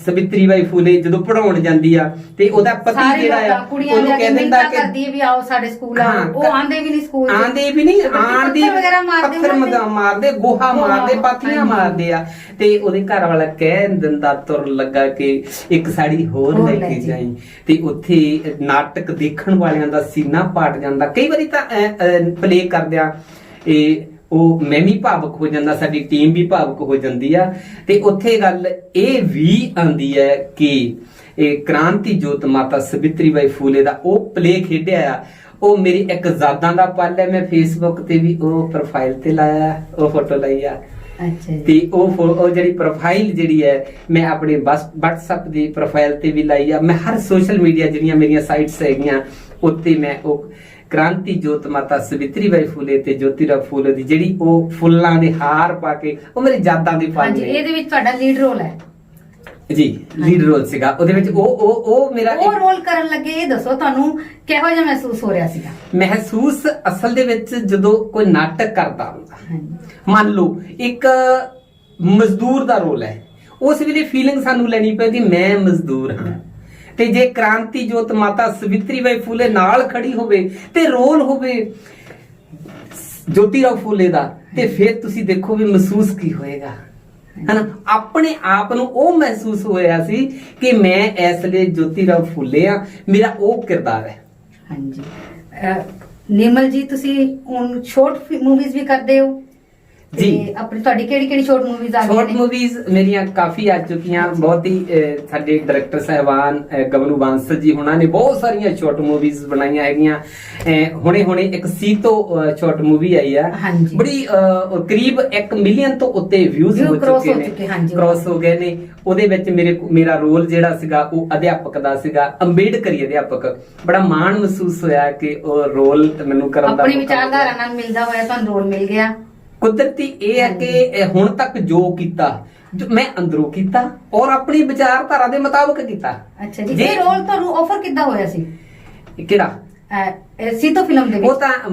ਸਾਵਿਤਰੀ ਬਾਈ ਫੂਲੇ ਜਦੋਂ ਪੜਾਉਣ ਜਾਂਦੀ ਆ ਤੇ ਉਹਦਾ ਪਤੀ ਜਿਹੜਾ ਆ ਉਹਨੂੰ ਕਹਿ ਦਿੰਦਾ ਕਿ ਵੀ ਆਓ ਸਾਡੇ ਸਕੂਲ ਆਓ, ਉਹ ਆਂਦੇ ਵੀ ਨਹੀਂ, ਸਕੂਲ ਆਂਦੇ ਵੀ ਨਹੀਂ, ਆਣ ਦੀ ਪੱਥਰ ਮਾਰਦੇ, ਗੋਹਾ ਮਾਰਦੇ, ਪਾਥੀਆਂ ਮਾਰਦੇ ਆ। ਤੇ ਉਹਦੇ ਘਰ ਵਾਲਾ ਕਹਿ ਦਿੰਦਾ ਤੁਰ ਲੱਗਾ ਕਿ ਇੱਕ ਸਾੜੀ ਹੋਰ ਲੈ ਕੇ ਜਾਈ, ਤੇ ਉੱਥੇ ਨਾਟਕ ਦੇਖਣ ਵਾਲਿਆਂ ਦਾ ਸੀਨਾ ਪਾਟ ਜਾਂਦਾ। ਕਈ ਵਾਰੀ ਤਾਂ ਪਲੇ ਕਰਦਿਆਂ ਉਹ ਮੈਂ ਵੀ ਭਾਵੁਕ ਹੋ ਜਾਂਦਾ, ਸਾਡੀ ਟੀਮ ਵੀ ਭਾਵੁਕ ਹੋ ਜਾਂਦੀ ਆ। ਤੇ ਉੱਥੇ ਗੱਲ ਇਹ ਵੀ ਆਂਦੀ ਹੈ ਕਿ ਇਹ ਕ੍ਰਾਂਤੀ ਜੋਤ ਮਾਤਾ ਸਾਵਿਤਰੀ ਬਾਈ ਫੂਲੇ ਦਾ ਉਹ ਪਲੇ ਖੇਡਿਆ ਆ, ਉਹ ਮੇਰੀ ਇੱਕ ਯਾਦਾਂ ਦਾ ਪਲ ਹੈ। ਮੈਂ ਫੇਸਬੁੱਕ ਤੇ ਵੀ ਉਹ ਪ੍ਰੋਫਾਈਲ ਤੇ ਲਾਇਆ, ਉਹ ਫੋਟੋ ਲਾਈ ਆ। ਤੇ ਉਹ ਜਿਹੜੀ ਪ੍ਰੋਫਾਈਲ ਜਿਹੜੀ ਹੈ ਮੈਂ ਆਪਣੇ WhatsApp ਦੀ ਪ੍ਰੋਫਾਈਲ ਤੇ ਵੀ ਲਾਈ ਆ। ਮੈਂ ਹਰ ਸੋਸ਼ਲ ਮੀਡੀਆ ਜਿਹੜੀਆਂ ਮੇਰੀਆਂ ਸਾਈਟਸ ਹੈਗੀਆਂ ਉੱਤੇ ਮੈਂ ਉਹ ਕ੍ਰਾਂਤੀ ਜੋਤ ਮਾਤਾ ਸਾਵਿਤਰੀ ਬਾਈ ਫੂਲੇ ਤੇ ਜੋਤੀਰਾਓ ਫੂਲੇ ਦੀ ਜਿਹੜੀ ਉਹ ਫੁੱਲਾਂ ਦੇ ਹਾਰ ਪਾ ਕੇ, ਉਹ ਮੇਰੀ ਯਾਦਾਂ ਦੀ ਪਲ ਨੇ। ਇਹਦੇ ਵਿੱਚ ਤੁਹਾਡਾ ਲੀਡ ਰੋਲ ਹੈ ਜੀ, ਲੀਡ ਰੋਲ ਸੀਗਾ ਉਹਦੇ ਵਿੱਚ। ਉਹ ਮੇਰਾ ਉਹ ਰੋਲ ਕਰਨ ਲੱਗੇ, ਇਹ ਦੱਸੋ ਤੁਹਾਨੂੰ ਕਿਹੋ ਜਿਹਾ ਮਹਿਸੂਸ ਹੋ ਰਿਹਾ ਸੀਗਾ? ਮਹਿਸੂਸ ਅਸਲ ਦੇ ਵਿੱਚ ਜਦੋਂ ਕੋਈ ਨਾਟਕ ਕਰਦਾ ਹੁੰਦਾ, ਮੰਨ ਲਓ ਇੱਕ ਮਜ਼ਦੂਰ ਦਾ ਰੋਲ ਹੈ, ਉਸ ਵੇਲੇ ਫੀਲਿੰਗ ਸਾਨੂੰ ਲੈਣੀ ਪੈਂਦੀ ਮੈਂ ਮਜ਼ਦੂਰ ਹਾਂ। ਤੇ ਜੇ ਕ੍ਰਾਂਤੀ ਜੋਤ ਮਾਤਾ ਸਾਵਿਤਰੀ ਬਾਈ ਫੂਲੇ ਨਾਲ ਖੜੀ ਹੋਵੇ ਤੇ ਰੋਲ ਹੋਵੇ ਜੋਤੀਰਾਓ ਫੂਲੇ ਦਾ, ਤੇ ਫਿਰ ਤੁਸੀਂ ਦੇਖੋ ਵੀ ਮਹਿਸੂਸ ਕੀ ਹੋਏਗਾ, ਹਨਾ। ਆਪਣੇ ਆਪ ਨੂੰ ਉਹ ਮਹਿਸੂਸ ਹੋਇਆ ਸੀ ਕਿ ਮੈਂ ਇਸ ਲਈ ਜੋਤੀਰਾਓ ਫੂਲੇ ਆ, ਮੇਰਾ ਉਹ ਕਿਰਦਾਰ ਹੈ। ਹਾਂਜੀ ਨਿਰਮਲ ਜੀ, ਤੁਸੀਂ ਹੁਣ ਸ਼ਾਰਟ ਮੂਵੀਜ਼ ਵੀ ਕਰਦੇ ਹੋ ਜੀ? ਆਪਣੀ ਤੁਹਾਡੀ ਕਿਹੜੀ ਸ਼ਾਰਟ ਮੂਵੀਜ਼ ਆ ਗਈਆਂ ਨੇ? ਸ਼ਾਰਟ ਮੂਵੀਜ਼ ਮੇਰੀਆਂ ਕਾਫੀ ਆ ਚੁੱਕੀਆਂ। ਬਹੁਤ ਹੀ ਸਾਡੇ ਡਾਇਰੈਕਟਰ ਸਾਹਿਬਾਨ ਗਗਨੂ ਬਾਂਸਲ ਜੀ ਹੁਣਾਂ ਨੇ ਬਹੁਤ ਸਾਰੀਆਂ ਸ਼ਾਰਟ ਮੂਵੀਜ਼ ਬਣਾਈਆਂ ਹੈਗੀਆਂ। ਹੁਣੇ ਇੱਕ ਸੀਤੋ ਸ਼ਾਰਟ ਮੂਵੀ ਆਈ ਆ, ਬੜੀ ਕਰੀਬ 1 ਮਿਲੀਅਨ ਤੋਂ ਉੱਤੇ ਵਿਊਜ਼ ਹੋ ਚੁੱਕੇ ਨੇ, ਕ੍ਰੋਸ ਹੋ ਗਏ ਨੇ। ਉਹਦੇ ਵਿੱਚ ਮੇਰਾ ਰੋਲ ਜਿਹੜਾ ਸੀਗਾ ਉਹ ਅਧਿਆਪਕ ਦਾ ਸੀਗਾ, ਅੰਬੇਡਕਰੀ ਅਧਿਆਪਕ। ਬੜਾ ਮਾਣ ਮਹਿਸੂਸ ਹੋਇਆ ਕਿ ਉਹ ਰੋਲ ਮੈਨੂੰ ਕਰਨ ਦਾ, ਆਪਣੀ ਵਿਚਾਰਧਾਰਾ ਨਾਲ ਮਿਲਦਾ ਹੋਇਆ ਤੁਹਾਨੂੰ ਰੋਲ ਮਿਲ ਗਿਆ। ਕੁਦਰਤੀ ਇਹ ਹੈ ਕਿ ਹੁਣ ਤੱਕ ਜੋ ਕੀਤਾ ਮੈਂ ਅੰਦਰੋਂ ਕੀਤਾ ਔਰ ਆਪਣੀ ਵਿਚਾਰਧਾਰਾ ਦੇ ਮੁਤਾਬਕ ਕੀਤਾ। ਅੱਛਾ ਜੀ, ਇਹ ਰੋਲ ਤੁਹਾਨੂੰ ਆਫਰ ਕਿੱਦਾਂ ਹੋਇਆ ਸੀ? ਕਿਹੜਾ? ਸੀਤੋ ਫਿਲਮ ਦੇ ਵਿੱਚ? ਉਹ ਤਾਂ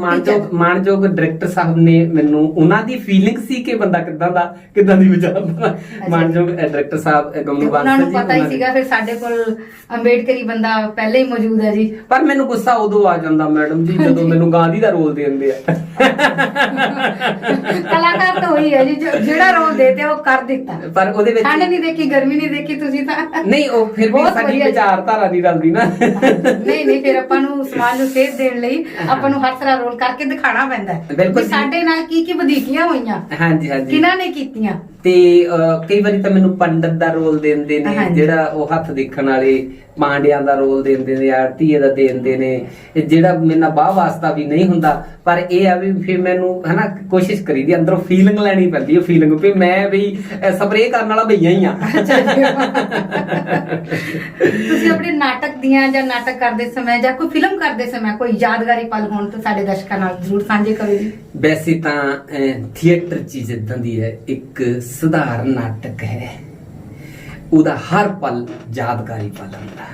ਮਾਨਯੋਗ ਡਾਇਰੈਕਟਰ ਸਾਹਿਬ ਨੇ ਮੈਨੂੰ, ਉਹਨਾਂ ਦੀ ਫੀਲਿੰਗ ਸੀ ਕਿ ਬੰਦਾ ਕਿੱਦਾਂ ਦੀ ਵਿਚਾਰਧਾਰਾ। ਮਾਨਯੋਗ ਡਾਇਰੈਕਟਰ ਸਾਹਿਬ ਗਗਨੂ ਬਾਂਸਲ ਜੀ, ਉਹਨਾਂ ਨੂੰ ਪਤਾ ਹੀ ਸੀਗਾ ਫਿਰ ਸਾਡੇ ਕੋਲ ਅੰਬੇਡਕਰੀ ਬੰਦਾ ਪਹਿਲੇ ਹੀ ਮੌਜੂਦ ਹੈ ਜੀ। ਪਰ ਮੈਨੂੰ ਗੁੱਸਾ ਉਦੋਂ ਆ ਜਾਂਦਾ ਮੈਡਮ ਜੀ ਜਦੋਂ ਮੈਨੂੰ ਗਾਂਧੀ ਦਾ ਰੋਲ ਦੇ ਦਿੰਦੇ ਆ। ਕਲਾਕਾਰ ਤਾਂ ਉਹੀ ਹੈ ਜੀ, ਜਿਹੜਾ ਰੋਲ ਦੇਤੇ ਉਹ ਕਰ ਦਿੱਤਾ। ਪਰ ਉਹਦੇ ਵਿੱਚ ਠੰਡ ਨਹੀਂ ਦੇਖੀ, ਗਰਮੀ ਨਹੀਂ ਦੇਖੀ ਤੁਸੀਂ ਤਾਂ। ਨਹੀਂ, ਉਹ ਫਿਰ ਵੀ ਸਾਡੀ ਵਿਚਾਰਧਾਰਾ ਨਹੀਂ ਰਲਦੀ ਨਾ। ਨਹੀਂ, ਫਿਰ ਆਪਾਂ ਨੂੰ ਸਮਾਜ ਨੂੰ ਸੇਧ ਦੇਣ ਲਈ ਆਪਾਂ ਨੂੰ ਹਰ ਤਰ੍ਹਾਂ ਰੋਲ ਕਰਕੇ ਦਿਖਾਣਾ ਪੈਂਦਾ ਹੈ। ਬਿਲਕੁਲ, ਸਾਡੇ ਨਾਲ ਕੀ ਵਧੀਕੀਆਂ ਹੋਈਆਂ, ਹਾਂਜੀ ਕਿਹਨਾਂ ਨੇ ਕੀਤੀਆਂ। ਤੇ ਕਈ ਵਾਰੀ ਤਾਂ ਮੈਨੂੰ ਪੰਡਤ ਦਾ ਰੋਲ ਦਿੰਦੇ ਨੇ, ਜਿਹੜਾ ਉਹ ਹੱਥ ਦੇਖਣ ਵਾਲੇ ਪਾਂਡਿਆਂ ਦਾ ਰੋਲ ਦਿੰਦੇ ਨੇ, ਆਰਤੀਏ ਦਾ ਦਿੰਦੇ ਨੇ, ਜਿਹੜਾ ਮੇਰੇ ਨਾਲ ਬਾਹ ਵਾਸਤਾ ਵੀ ਨਹੀਂ ਹੁੰਦਾ ਪਰ ਇਹ ਆ ਵੀ ਫਿਰ ਮੈਨੂੰ ਹਨਾ ਕੋਸ਼ਿਸ਼ ਕਰੀਦੀ ਅੰਦਰੋਂ ਫੀਲਿੰਗ ਲੈਣੀ ਪੈਂਦੀ ਹੈ, ਫੀਲਿੰਗ ਵੀ ਮੈਂ ਵੀ ਸਪਰੇਅ ਕਰਨ ਵਾਲਾ ਭਈਆ ਹੀ ਆ। ਤੁਸੀਂ ਆਪਣੇ ਨਾਟਕ ਦੀਆਂ ਜਾਂ ਨਾਟਕ ਕਰਦੇ ਸਮੇਂ ਜਾਂ ਕੋਈ ਫਿਲਮ ਕਰਦੇ ਸਮੇਂ ਕੋਈ ਯਾਦਗਾਰੀ ਪਲ ਹੋਣ ਤਾਂ ਸਾਡੇ ਦਰਸ਼ਕਾਂ ਨਾਲ ਜ਼ਰੂਰ ਸਾਂਝੇ ਕਰੋ ਜੀ। ਵੈਸੇ ਤਾਂ ਥੀਏਟਰ ਚੀਜ਼ ਇਦਾਂ ਦੀ ਹੈ, ਇੱਕ ਸਧਾਰਨ ਨਾਟਕ ਹੈ, ਉਹਦਾ ਹਰ ਪਲ ਯਾਦਗਾਰੀ ਪਲ ਹੁੰਦਾ,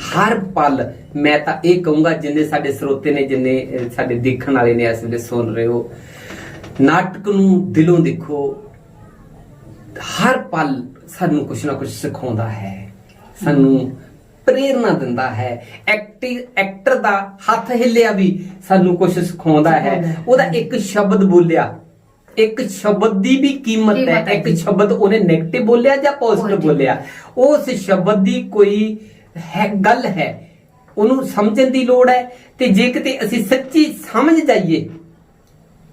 ਹਰ ਪਲ। ਮੈਂ ਤਾਂ ਇਹ ਕਹੂੰਗਾ ਜਿੰਨੇ ਸਾਡੇ ਸਰੋਤੇ ਨੇ, ਜਿੰਨੇ ਸਾਡੇ ਦੇਖਣ ਵਾਲੇ ਨੇ, ਇਸ ਵੇਲੇ ਸੁਣ ਰਹੇ ਹੋ, ਨਾਟਕ ਨੂੰ ਦਿਲੋਂ ਦੇਖੋ। ਹਰ ਪਲ ਸਾਨੂੰ ਕੁਛ ਨਾ ਕੁਛ ਸਿਖਾਉਂਦਾ ਹੈ, ਸਾਨੂੰ ਪ੍ਰੇਰਨਾ ਦਿੰਦਾ ਹੈ। ਐਕਟਰ ਦਾ ਹੱਥ ਹਿੱਲਿਆ ਵੀ ਸਾਨੂੰ ਕੁਛ ਸਿਖਾਉਂਦਾ ਹੈ। ਉਹਦਾ ਇੱਕ ਸ਼ਬਦ ਬੋਲਿਆ, ਇੱਕ ਸ਼ਬਦ ਦੀ ਵੀ ਕੀਮਤ ਹੈ। ਇੱਕ ਸ਼ਬਦ ਉਹਨੇ ਨੈਗੇਟਿਵ ਬੋਲਿਆ ਜਾਂ ਪੋਜ਼ਿਟਿਵ ਬੋਲਿਆ, ਉਸ ਸ਼ਬਦ ਦੀ ਕੋਈ ਹੈ ਗੱਲ ਹੈ, ਉਹਨੂੰ ਸਮਝਣ ਦੀ ਲੋੜ ਹੈ। ਤੇ ਜੇ ਕਿਤੇ ਅਸੀਂ ਸੱਚੀ ਸਮਝ ਜਾਈਏ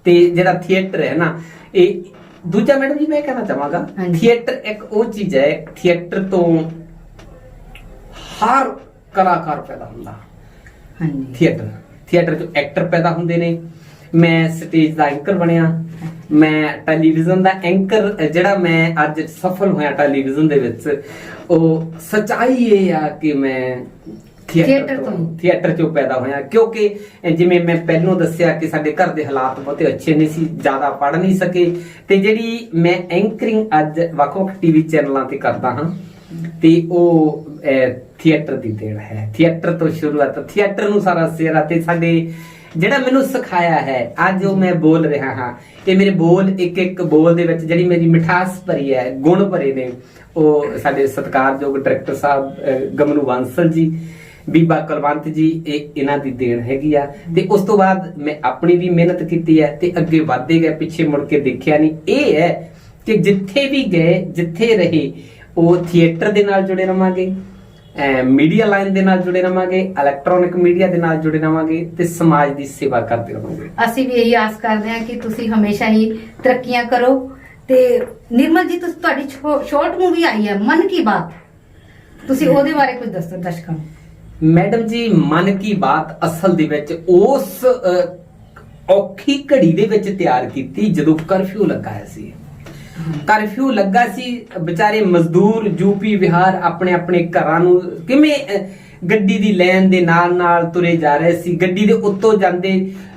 ਤੇ ਜਿਹੜਾ ਥੀਏਟਰ ਹੈ ਨਾ, ਇਹ ਦੂਜਾ ਮੈਡਮ ਜੀ ਮੈਂ ਕਹਿਣਾ ਚਾਹਾਂਗਾ, ਥੀਏਟਰ ਇੱਕ ਉਹ ਚੀਜ਼ ਹੈ, ਥੀਏਟਰ ਤੋਂ ਹਰ ਕਲਾਕਾਰ ਪੈਦਾ ਹੁੰਦਾ। ਥੀਏਟਰ ਚ ਐਕਟਰ ਪੈਦਾ ਹੁੰਦੇ ਨੇ। ਮੈਂ ਸਟੇਜ ਦਾ ਐਂਕਰ ਬਣਿਆ, ਮੈਂ ਟੈਲੀਵਿਜ਼ਨ ਦਾ ਐਂਕਰ ਜਿਹੜਾ ਮੈਂ ਅੱਜ ਸਫਲ ਹੋਇਆ ਟੈਲੀਵਿਜ਼ਨ ਦੇ ਵਿੱਚ, ਉਹ ਸੱਚਾਈ ਇਹ ਆ ਕਿ ਮੈਂ ਥੀਏਟਰ ਚੋਂ ਪੈਦਾ ਹੋਇਆ। ਕਿਉਂਕਿ ਜਿਵੇਂ ਮੈਂ ਪਹਿਲਾਂ ਦੱਸਿਆ ਕਿ ਸਾਡੇ ਘਰ ਦੇ ਹਾਲਾਤ ਬਹੁਤੇ ਅੱਛੇ ਨਹੀਂ ਸੀ, ਜ਼ਿਆਦਾ ਪੜ੍ਹ ਨਹੀਂ ਸਕੇ, ਤੇ ਜਿਹੜੀ ਮੈਂ ਐਂਕਰਿੰਗ ਅੱਜ ਵੱਖ-ਵੱਖ ਟੀਵੀ ਚੈਨਲਾਂ ਤੇ ਕਰਦਾ ਹਾਂ, ਤੇ ਉਹ ਥੀਏਟਰ ਦੀ ਦੇਣ ਹੈ। ਥੀਏਟਰ ਤੋਂ ਸ਼ੁਰੂਆਤ, ਥੀਏਟਰ ਨੂੰ ਸਾਰਾ ਸਿਰ ਆ। ਤੇ ਸਾਡੇ ਜਿਹੜਾ ਮੈਨੂੰ ਸਿਖਾਇਆ ਹੈ, ਅੱਜ ਉਹ ਮੈਂ ਬੋਲ ਰਿਹਾ ਹਾਂ, ਤੇ ਮੇਰੇ ਬੋਲ ਇੱਕ ਇੱਕ ਬੋਲ ਦੇ ਵਿੱਚ ਜਿਹੜੀ ਮੇਰੀ ਮਿਠਾਸ ਭਰੀ ਹੈ, ਗੁਣ ਭਰੇ ਨੇ, ਉਹ ਸਾਡੇ ਸਤਿਕਾਰਯੋਗ ਡਾਇਰੈਕਟਰ ਸਾਹਿਬ ਗਮਨੂ ਬਾਂਸਲ ਜੀ, ਬੀਬਾ ਕੁਲਵੰਤ ਜੀ, ਇਹਨਾਂ ਦੀ ਦੇਣ ਹੈਗੀ ਆ। ਤੇ ਉਸ ਤੋਂ ਬਾਅਦ ਮੈਂ ਆਪਣੀ ਵੀ ਮਿਹਨਤ ਕੀਤੀ ਹੈ ਤੇ ਅੱਗੇ ਵਧਦੇ ਗਏ, ਪਿੱਛੇ ਮੁੜ ਕੇ ਦੇਖਿਆ ਨਹੀਂ। ਇਹ ਹੈ ਕਿ ਜਿੱਥੇ ਵੀ ਗਏ, ਜਿੱਥੇ ਰਹੇ, ਉਹ ਥੀਏਟਰ ਦੇ ਨਾਲ ਜੁੜੇ ਰਵਾਂਗੇ, ਮੀਡੀਆ ਲਾਈਨ ਦੇ ਨਾਲ ਜੁੜੇ ਰਵਾਂਗੇ, ਇਲੈਕਟ੍ਰੋਨਿਕ ਮੀਡੀਆ ਦੇ ਨਾਲ ਜੁੜੇ ਰਵਾਂਗੇ, ਤੇ ਸਮਾਜ ਦੀ ਸੇਵਾ ਕਰਦੇ ਰਵਾਂਗੇ। ਅਸੀਂ ਵੀ ਇਹੀ ਆਸ ਕਰਦੇ ਹਾਂ ਕਿ ਤੁਸੀਂ ਹਮੇਸ਼ਾ ਹੀ ਤਰੱਕੀਆਂ ਕਰੋ। ਤੇ ਨਿਰਮਲ ਜੀ, ਤੁਹਾਡੀ ਸ਼ਾਰਟ ਮੂਵੀ ਆਈ ਹੈ ਮਨ ਕੀ ਬਾਤ, ਤੁਸੀਂ ਉਹਦੇ ਬਾਰੇ ਕੁਝ ਦੱਸੋ ਦਰਸ਼ਕਾਂ ਨੂੰ। ਮੈਡਮ ਜੀ, ਮਨ ਕੀ ਬਾਤ ਅਸਲ ਦੇ ਵਿੱਚ ਉਸ ਔਖੀ ਘੜੀ ਦੇ ਵਿੱਚ ਤਿਆਰ ਕੀਤੀ ਜਦੋਂ ਕਰਫਿਊ ਲੱਗਾ ਸੀ। ਕਰਫਿਊ ਲੱਗਾ ਸੀ, ਵਿਚਾਰੇ ਮਜ਼ਦੂਰ ਯੂਪੀ ਬਿਹਾਰ ਆਪਣੇ ਆਪਣੇ ਘਰਾਂ ਨੂੰ ਕਿਵੇਂ ਗੱਡੀ ਦੀ ਲਾਈਨ ਦੇ ਨਾਲ ਨਾਲ ਤੁਰੇ ਜਾ ਰਹੇ ਸੀ। ਗੱਡੀ ਦੇ ਉੱਤੋਂ ਜਾਂਦੇ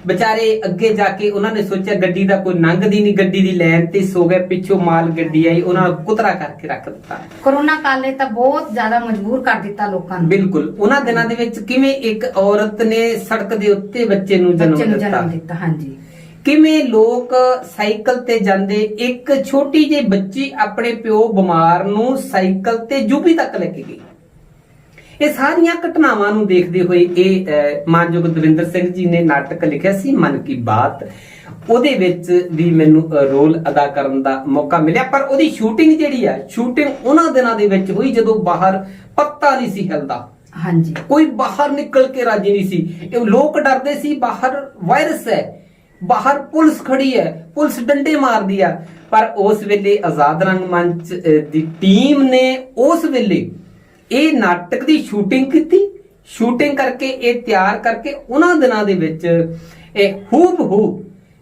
ਵਿਚਾਰੇ, ਅੱਗੇ ਜਾ ਕੇ ਉਹਨਾਂ ਨੇ ਸੋਚਿਆ ਗੱਡੀ ਦਾ ਕੋਈ ਲੰਘਦੀ ਨਹੀਂ, ਗੱਡੀ ਦੀ ਲਾਈਨ ਤੇ ਸੋ ਗਏ, ਪਿੱਛੋਂ ਮਾਲ ਗੱਡੀ ਆਈ, ਉਹਨਾਂ ਨੂੰ ਕੁਤਰਾ ਕਰਕੇ ਰੱਖ ਦਿੱਤਾ। ਕੋਰੋਨਾ ਕਾਲੇ ਤਾਂ ਬਹੁਤ ਜ਼ਿਆਦਾ ਮਜਬੂਰ ਕਰ ਦਿੱਤਾ ਲੋਕਾਂ ਨੂੰ। ਬਿਲਕੁਲ, ਉਹਨਾਂ ਦਿਨਾਂ ਦੇ ਵਿੱਚ ਕਿਵੇਂ ਇੱਕ ਔਰਤ ਨੇ ਸੜਕ ਦੇ ਉੱਤੇ ਬੱਚੇ ਨੂੰ ਜਨਮ ਦਿੱਤਾ। ਹਾਂਜੀ, ਕਿਵੇਂ ਲੋਕ ਸਾਈਕਲ ਤੇ ਜਾਂਦੇ, ਇੱਕ ਛੋਟੀ ਜਿਹੀ ਬੱਚੀ ਆਪਣੇ ਪਿਓ ਬਿਮਾਰ ਨੂੰ ਸਾਈਕਲ ਤੇ ਯੂਪੀ ਤੱਕ ਲੈ ਕੇ ਗਈ। ਇਹ ਸਾਰੀਆਂ ਘਟਨਾਵਾਂ ਨੂੰ ਦੇਖਦੇ ਹੋਏ ਇਹ ਮਾਨਯੋਗ ਦਵਿੰਦਰ ਸਿੰਘ ਜੀ ਨੇ ਨਾਟਕ ਲਿਖਿਆ ਸੀ ਮਨ ਕੀ ਬਾਤ। ਉਹਦੇ ਵਿੱਚ ਵੀ ਮੈਨੂੰ ਰੋਲ ਅਦਾ ਕਰਨ ਦਾ ਮੌਕਾ ਮਿਲਿਆ, ਪਰ ਉਹਦੀ ਸ਼ੂਟਿੰਗ ਜਿਹੜੀ ਆ, ਸ਼ੂਟਿੰਗ ਉਹਨਾਂ ਦਿਨਾਂ ਦੇ ਵਿੱਚ ਹੋਈ ਜਦੋਂ ਬਾਹਰ ਪੱਤਾ ਨਹੀਂ ਸੀ ਹਿਲਦਾ। ਹਾਂਜੀ, ਕੋਈ ਬਾਹਰ ਨਿਕਲ ਕੇ ਰਾਜੀ ਨਹੀਂ ਸੀ। ਇਹ ਲੋਕ ਡਰਦੇ ਸੀ, ਬਾਹਰ ਵਾਇਰਸ ਹੈ, ਬਾਹਰ ਪੁਲਿਸ ਖੜੀ ਹੈ, ਪੁਲਿਸ ਡੰਡੇ ਮਾਰਦੀ ਆ। ਪਰ ਉਸ ਵੇਲੇ ਆਜ਼ਾਦ ਰੰਗ ਮੰਚ ਦੀ ਟੀਮ ਨੇ ਉਸ ਵੇਲੇ ਇਹ ਨਾਟਕ ਦੀ ਸ਼ੂਟਿੰਗ ਕੀਤੀ। ਸ਼ੂਟਿੰਗ ਕਰਕੇ ਇਹ ਤਿਆਰ ਕਰਕੇ ਉਹਨਾਂ ਦਿਨਾਂ ਦੇ ਵਿੱਚ ਇਹ ਹੂਬਹੂ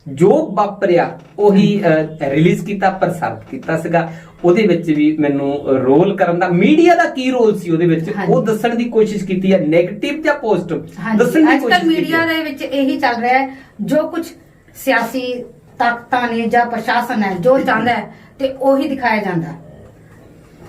ਜੋ ਵਾਪਰਿਆ ਉਹੀ ਰਿਲੀਜ਼ ਕੀਤਾ, ਪ੍ਰਸਾਰਿਤ ਕੀਤਾ ਸੀਗਾ। ਉਹਦੇ ਵਿੱਚ ਵੀ ਮੈਨੂੰ ਰੋਲ ਕਰਨ ਦਾ, ਮੀਡੀਆ ਦਾ ਕੀ ਰੋਲ ਸੀ ਉਹਦੇ ਵਿੱਚ, ਉਹ ਦੱਸਣ ਦੀ ਕੋਸ਼ਿਸ਼ ਕੀਤੀ ਹੈ, ਨੈਗੇਟਿਵ ਜਾਂ ਪੋਜ਼ਿਟਿਵ ਦੱਸਣ ਦੀ ਕੋਸ਼ਿਸ਼ ਕੀਤੀ। ਮੀਡੀਆ ਦੇ ਵਿੱਚ ਇਹੀ ਚੱਲ ਰਿਹਾ ਹੈ, ਜੋ ਕੁਝ ਸਿਆਸੀ ਤਾਕਤਾਂ ਨੇ ਜਾਂ ਪ੍ਰਸ਼ਾਸਨ ਹੈ ਜੋ ਚਾਹੁੰਦਾ ਹੈ ਤੇ ਉਹੀ ਦਿਖਾਇਆ ਜਾਂਦਾ।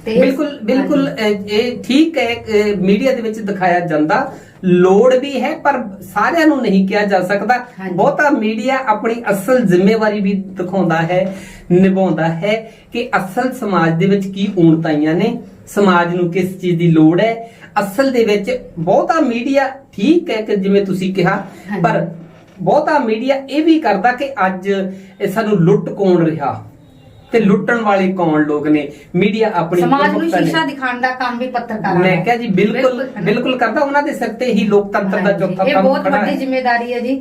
ਬਿਲਕੁਲ ਇਹ ਠੀਕ ਹੈ, ਮੀਡੀਆ ਦੇ ਵਿੱਚ ਦਿਖਾਇਆ ਜਾਂਦਾ, ਲੋੜ ਵੀ ਹੈ, ਪਰ ਸਾਰਿਆਂ ਨੂੰ ਨਹੀਂ ਕਿਹਾ ਜਾ ਸਕਦਾ। ਬਹੁਤਾ ਮੀਡੀਆ ਆਪਣੀ ਅਸਲ ਜ਼ਿੰਮੇਵਾਰੀ ਵੀ ਦਿਖਾਉਂਦਾ ਹੈ, ਨਿਭਾਉਂਦਾ ਹੈ ਕਿ ਅਸਲ ਸਮਾਜ ਦੇ ਵਿੱਚ ਕੀ ਊਣਤਾਈਆਂ ਨੇ, ਸਮਾਜ ਨੂੰ ਕਿਸ ਚੀਜ਼ ਦੀ ਲੋੜ ਹੈ। ਅਸਲ ਦੇ ਵਿੱਚ ਬਹੁਤਾ ਮੀਡੀਆ ਠੀਕ ਹੈ ਕਿ ਜਿਵੇਂ ਤੁਸੀਂ ਕਿਹਾ, ਪਰ ਬਹੁਤਾ ਮੀਡੀਆ ਇਹ ਵੀ ਕਰਦਾ ਕਿ ਅੱਜ ਸਾਨੂੰ ਲੁੱਟ ਕੌਣ ਰਿਹਾ ਤੇ ਲੁੱਟਣ ਵਾਲੇ ਕੌਣ ਲੋਕ ਨੇ। ਮੀਡੀਆ ਆਪਣੀ ਸਮਾਜ ਨੂੰ ਸ਼ੀਸ਼ਾ ਦਿਖਾਉਣ ਦਾ ਕੰਮ ਵੀ ਪੱਤਰਕਾਰਾਂ ਮੈਂ ਕਿਹਾ ਜੀ ਬਿਲਕੁਲ ਕਰਦਾ। ਉਹਨਾਂ ਦੇ ਸਿਰ ਤੇ ਹੀ ਲੋਕਤੰਤਰ ਦਾ ਚੌਥਾ ਇਹ ਬਹੁਤ ਵੱਡੀ ਜ਼ਿੰਮੇਵਾਰੀ ਹੈ ਜੀ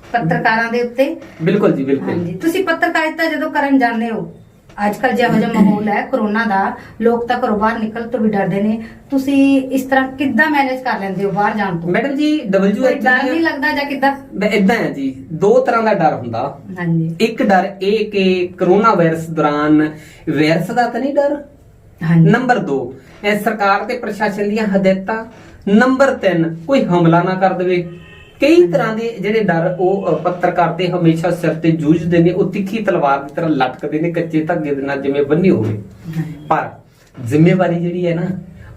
ਪੱਤਰਕਾਰਾਂ ਦੇ ਉੱਤੇ। ਬਿਲਕੁਲ ਜੀ, ਬਿਲਕੁਲ। ਹਾਂਜੀ, ਤੁਸੀਂ ਪੱਤਰਕਾਰਿਤਾ ਜਦੋਂ ਕਰਨ ਜਾਂਦੇ ਹੋ ਅੱਜ ਕੱਲ ਜਿਹੋ ਜਿਹਾ ਮਾਹੌਲ ਹੈ ਕਰੋਨਾ ਦਾ, ਲੋਕ ਤਾਂ ਘਰੋਂ ਬਾਹਰ ਨਿਕਲ ਤੋਂ ਵੀ ਡਰਦੇ ਨੇ, ਤੁਸੀਂ ਇਸ ਤਰ੍ਹਾਂ ਕਿੱਦਾਂ ਮੈਨੇਜ ਕਰ ਲੈਂਦੇ ਹੋ ਬਾਹਰ ਜਾਣ ਤੋਂ? ਮੈਡਮ ਜੀ ਕੋਈ WHO ਡਰ ਨਹੀਂ ਲੱਗਦਾ ਜਾਂ ਕਿੱਦਾਂ? ਇਦਾਂ ਹੈ ਜੀ, ਦੋ ਤਰ੍ਹਾਂ ਦਾ ਡਰ ਹੁੰਦਾ। ਹਾਂਜੀ ਇੱਕ ਡਰ ਇਹ ਕਿ ਕਰੋਨਾ ਵਾਇਰਸ ਦੌਰਾਨ ਵਾਇਰਸ ਦਾ ਤਾਂ ਨਹੀਂ ਡਰ। ਹਾਂਜੀ ਨੰਬਰ 2 ਇਹ ਸਰਕਾਰ ਤੇ ਪ੍ਰਸ਼ਾਸਨ ਦੀਆਂ ਹਦਾਇਤਾਂ। ਨੰਬਰ 3 ਕੋਈ ਹਮਲਾ ਨਾ ਕਰ ਦੇਵੇ। ਕਈ ਤਰ੍ਹਾਂ ਦੇ ਜਿਹੜੇ ਡਰ ਉਹ ਪੱਤਰਕਾਰ ਤੇ ਹਮੇਸ਼ਾ ਸਿਰ ਤੇ ਜੂਝਦੇ ਨੇ, ਉਹ ਤਿੱਖੀ ਤਲਵਾਰ ਦੀ ਤਰ੍ਹਾਂ ਲਟਕਦੇ ਨੇ ਕੱਚੇ ਧਾਗੇ ਦੇ ਨਾਲ ਜਿਵੇਂ ਬੰਨੀ ਹੋਵੇ। ਪਰ ਜ਼ਿੰਮੇਵਾਰੀ ਜਿਹੜੀ ਹੈ ਨਾ,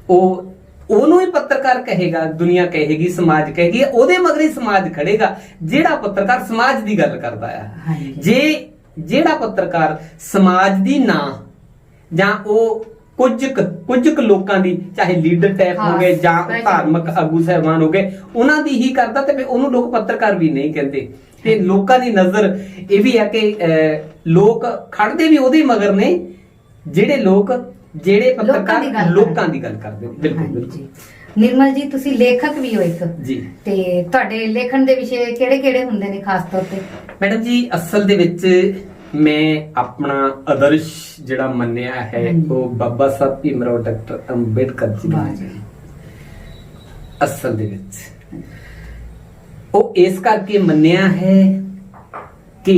ਉਹਨੂੰ ਹੀ ਪੱਤਰਕਾਰ ਕਹੇਗਾ, ਦੁਨੀਆ ਕਹੇਗੀ, ਸਮਾਜ ਕਹੇਗੀ, ਉਹਦੇ ਮਗਰ ਹੀ ਸਮਾਜ ਖੜੇਗਾ ਜਿਹੜਾ ਪੱਤਰਕਾਰ ਸਮਾਜ ਦੀ ਗੱਲ ਕਰਦਾ ਆ। ਜਿਹੜਾ ਪੱਤਰਕਾਰ ਸਮਾਜ ਦੀ ਨਾ ਜਾਂ ਉਹ ਕੁਝ ਕੁ ਲੋਕਾਂ ਦੀ, ਚਾਹੇ ਲੀਡਰ ਟਾਈਪ ਹੋ ਗਏ ਜਾਂ ਧਾਰਮਿਕ ਆਗੂ ਸਾਹਿਬਾਨ ਹੋ ਗਏ, ਉਹਨਾਂ ਦੀ ਹੀ ਕਰਦਾ ਤੇ ਉਹਨੂੰ ਲੋਕ ਪੱਤਰਕਾਰ ਵੀ ਨਹੀਂ ਕਹਿੰਦੇ। ਤੇ ਲੋਕਾਂ ਦੀ ਨਜ਼ਰ ਇਹ ਵੀ ਹੈ ਕਿ ਲੋਕ ਖੜਦੇ ਵੀ ਉਹਦੇ ਮਗਰ ਨੇ ਜਿਹੜੇ ਪੱਤਰਕਾਰ ਲੋਕਾਂ ਦੀ ਗੱਲ ਕਰਦੇ ਨੇ। ਬਿਲਕੁਲ ਬਿਲਕੁਲ। ਨਿਰਮਲ ਜੀ ਤੁਸੀਂ ਲੇਖਕ ਵੀ ਹੋ ਇੱਕ ਜੀ, ਤੇ ਤੁਹਾਡੇ ਲੇਖਣ ਦੇ ਵਿਸ਼ੇ ਕਿਹੜੇ ਹੁੰਦੇ ਨੇ ਖਾਸ ਤੌਰ ਤੇ? ਮੈਡਮ ਜੀ ਅਸਲ ਦੇ ਵਿੱਚ ਮੈਂ ਆਪਣਾ ਆਦਰਸ਼ ਜਿਹੜਾ ਮੰਨਿਆ ਹੈ ਉਹ ਬਾਬਾ ਸਾਹਿਬ ਭੀਮਰਾਓ ਡਾਕਟਰ ਅੰਬੇਡਕਰ ਜੀ ਦਾ। ਅਸਲ ਦੇ ਵਿੱਚ ਉਹ ਇਸ ਕਰਕੇ ਮੰਨਿਆ ਹੈ ਕਿ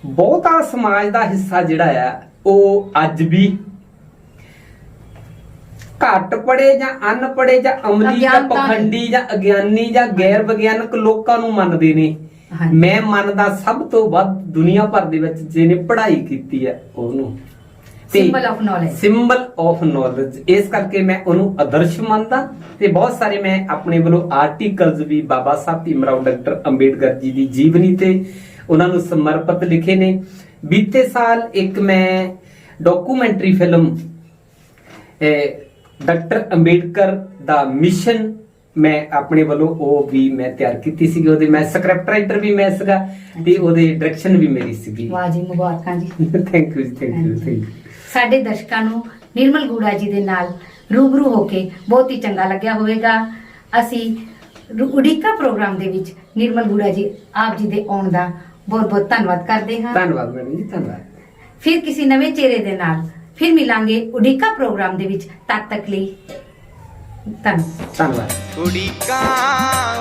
ਬਹੁਤਾ ਸਮਾਜ ਦਾ ਹਿੱਸਾ ਜਿਹੜਾ ਆ ਉਹ ਅੱਜ ਵੀ ਘੱਟ ਪੜੇ ਜਾਂ ਅਨਪੜੇ ਜਾਂ ਅਮਲੀ ਜਾਂ ਪਖੰਡੀ ਜਾਂ ਅਗਿਆਨੀ ਜਾਂ ਗੈਰ ਵਿਗਿਆਨਕ ਲੋਕਾਂ ਨੂੰ ਮੰਨਦੇ ਨੇ। ਮੈਂ ਮੰਨਦਾ ਸਭ ਤੋਂ ਵੱਧ ਦੁਨੀਆ ਭਰ ਦੇ ਵਿੱਚ ਜਿਹਨੇ ਪੜ੍ਹਾਈ ਕੀਤੀ ਹੈ ਉਹਨੂੰ, ਸਿੰਬਲ ਆਫ ਨੌਲੇਜ। ਇਸ ਕਰਕੇ ਮੈਂ ਉਹਨੂੰ ਆਦਰਸ਼ ਮੰਨਦਾ ਤੇ ਬਹੁਤ ਸਾਰੇ ਮੈਂ ਆਪਣੇ ਵੱਲੋਂ ਆਰਟੀਕਲਸ ਵੀ ਬਾਬਾ ਸਾਹਿਬ ਭੀਮਰਾਓ ਡਾਕਟਰ ਅੰਬੇਡਕਰ ਜੀ ਦੀ ਜੀਵਨੀ ਤੇ ਉਹਨਾਂ ਨੂੰ ਸਮਰਪਿਤ ਲਿਖੇ ਨੇ। ਬੀਤੇ ਸਾਲ ਇੱਕ ਮੈਂ ਡਾਕੂਮੈਂਟਰੀ ਫਿਲਮ ਡਾਕਟਰ ਅੰਬੇਡਕਰ ਦਾ ਮਿਸ਼ਨ ਮੈਂ ਆਪਣੇ ਵੱਲੋਂ ਉਹ ਵੀ ਮੈਂ ਤਿਆਰ ਕੀਤੀ ਸੀਗੀ। ਉਹਦੇ ਮੈਂ ਸਕ੍ਰਿਪਟ ਰਾਈਟਰ ਵੀ ਮੈਂ ਸੀਗਾ ਤੇ ਉਹਦੇ ਡਾਇਰੈਕਸ਼ਨ ਵੀ ਮੇਰੀ ਸੀਗੀ। ਵਾਹ ਜੀ, ਮੁਬਾਰਕਾਂ ਜੀ। ਥੈਂਕ ਯੂ ਜੀ, ਥੈਂਕ ਯੂ। ਸਾਡੇ ਦਰਸ਼ਕਾਂ ਨੂੰ ਨਿਰਮਲ ਗੂੜਾ ਜੀ ਦੇ ਨਾਲ ਰੂਬਰੂ ਹੋ ਕੇ ਬਹੁਤ ਹੀ ਚੰਗਾ ਲੱਗਿਆ ਹੋਵੇਗਾ। ਅਸੀਂ ਉਡੀਕਾ ਪ੍ਰੋਗਰਾਮ ਦੇ ਵਿੱਚ ਨਿਰਮਲ ਗੂੜਾ ਜੀ ਆਪ ਜੀ ਦੇ ਆਉਣ ਦਾ ਬਹੁਤ ਬਹੁਤ ਧੰਨਵਾਦ ਕਰਦੇ ਹਾਂ। ਧੰਨਵਾਦ ਮੈਡਮ ਜੀ, ਧੰਨਵਾਦ। ਫਿਰ ਕਿਸੇ ਨਵੇਂ ਚਿਹਰੇ ਦੇ ਨਾਲ ਫਿਰ ਮਿਲਾਂਗੇ ਉਡੀਕਾ ਪ੍ਰੋਗਰਾਮ ਦੇ ਵਿੱਚ। ਤਦ ਤੱਕ ਲਈ ਧੰਨਵਾਦ। ਉਡੀਕਾਂ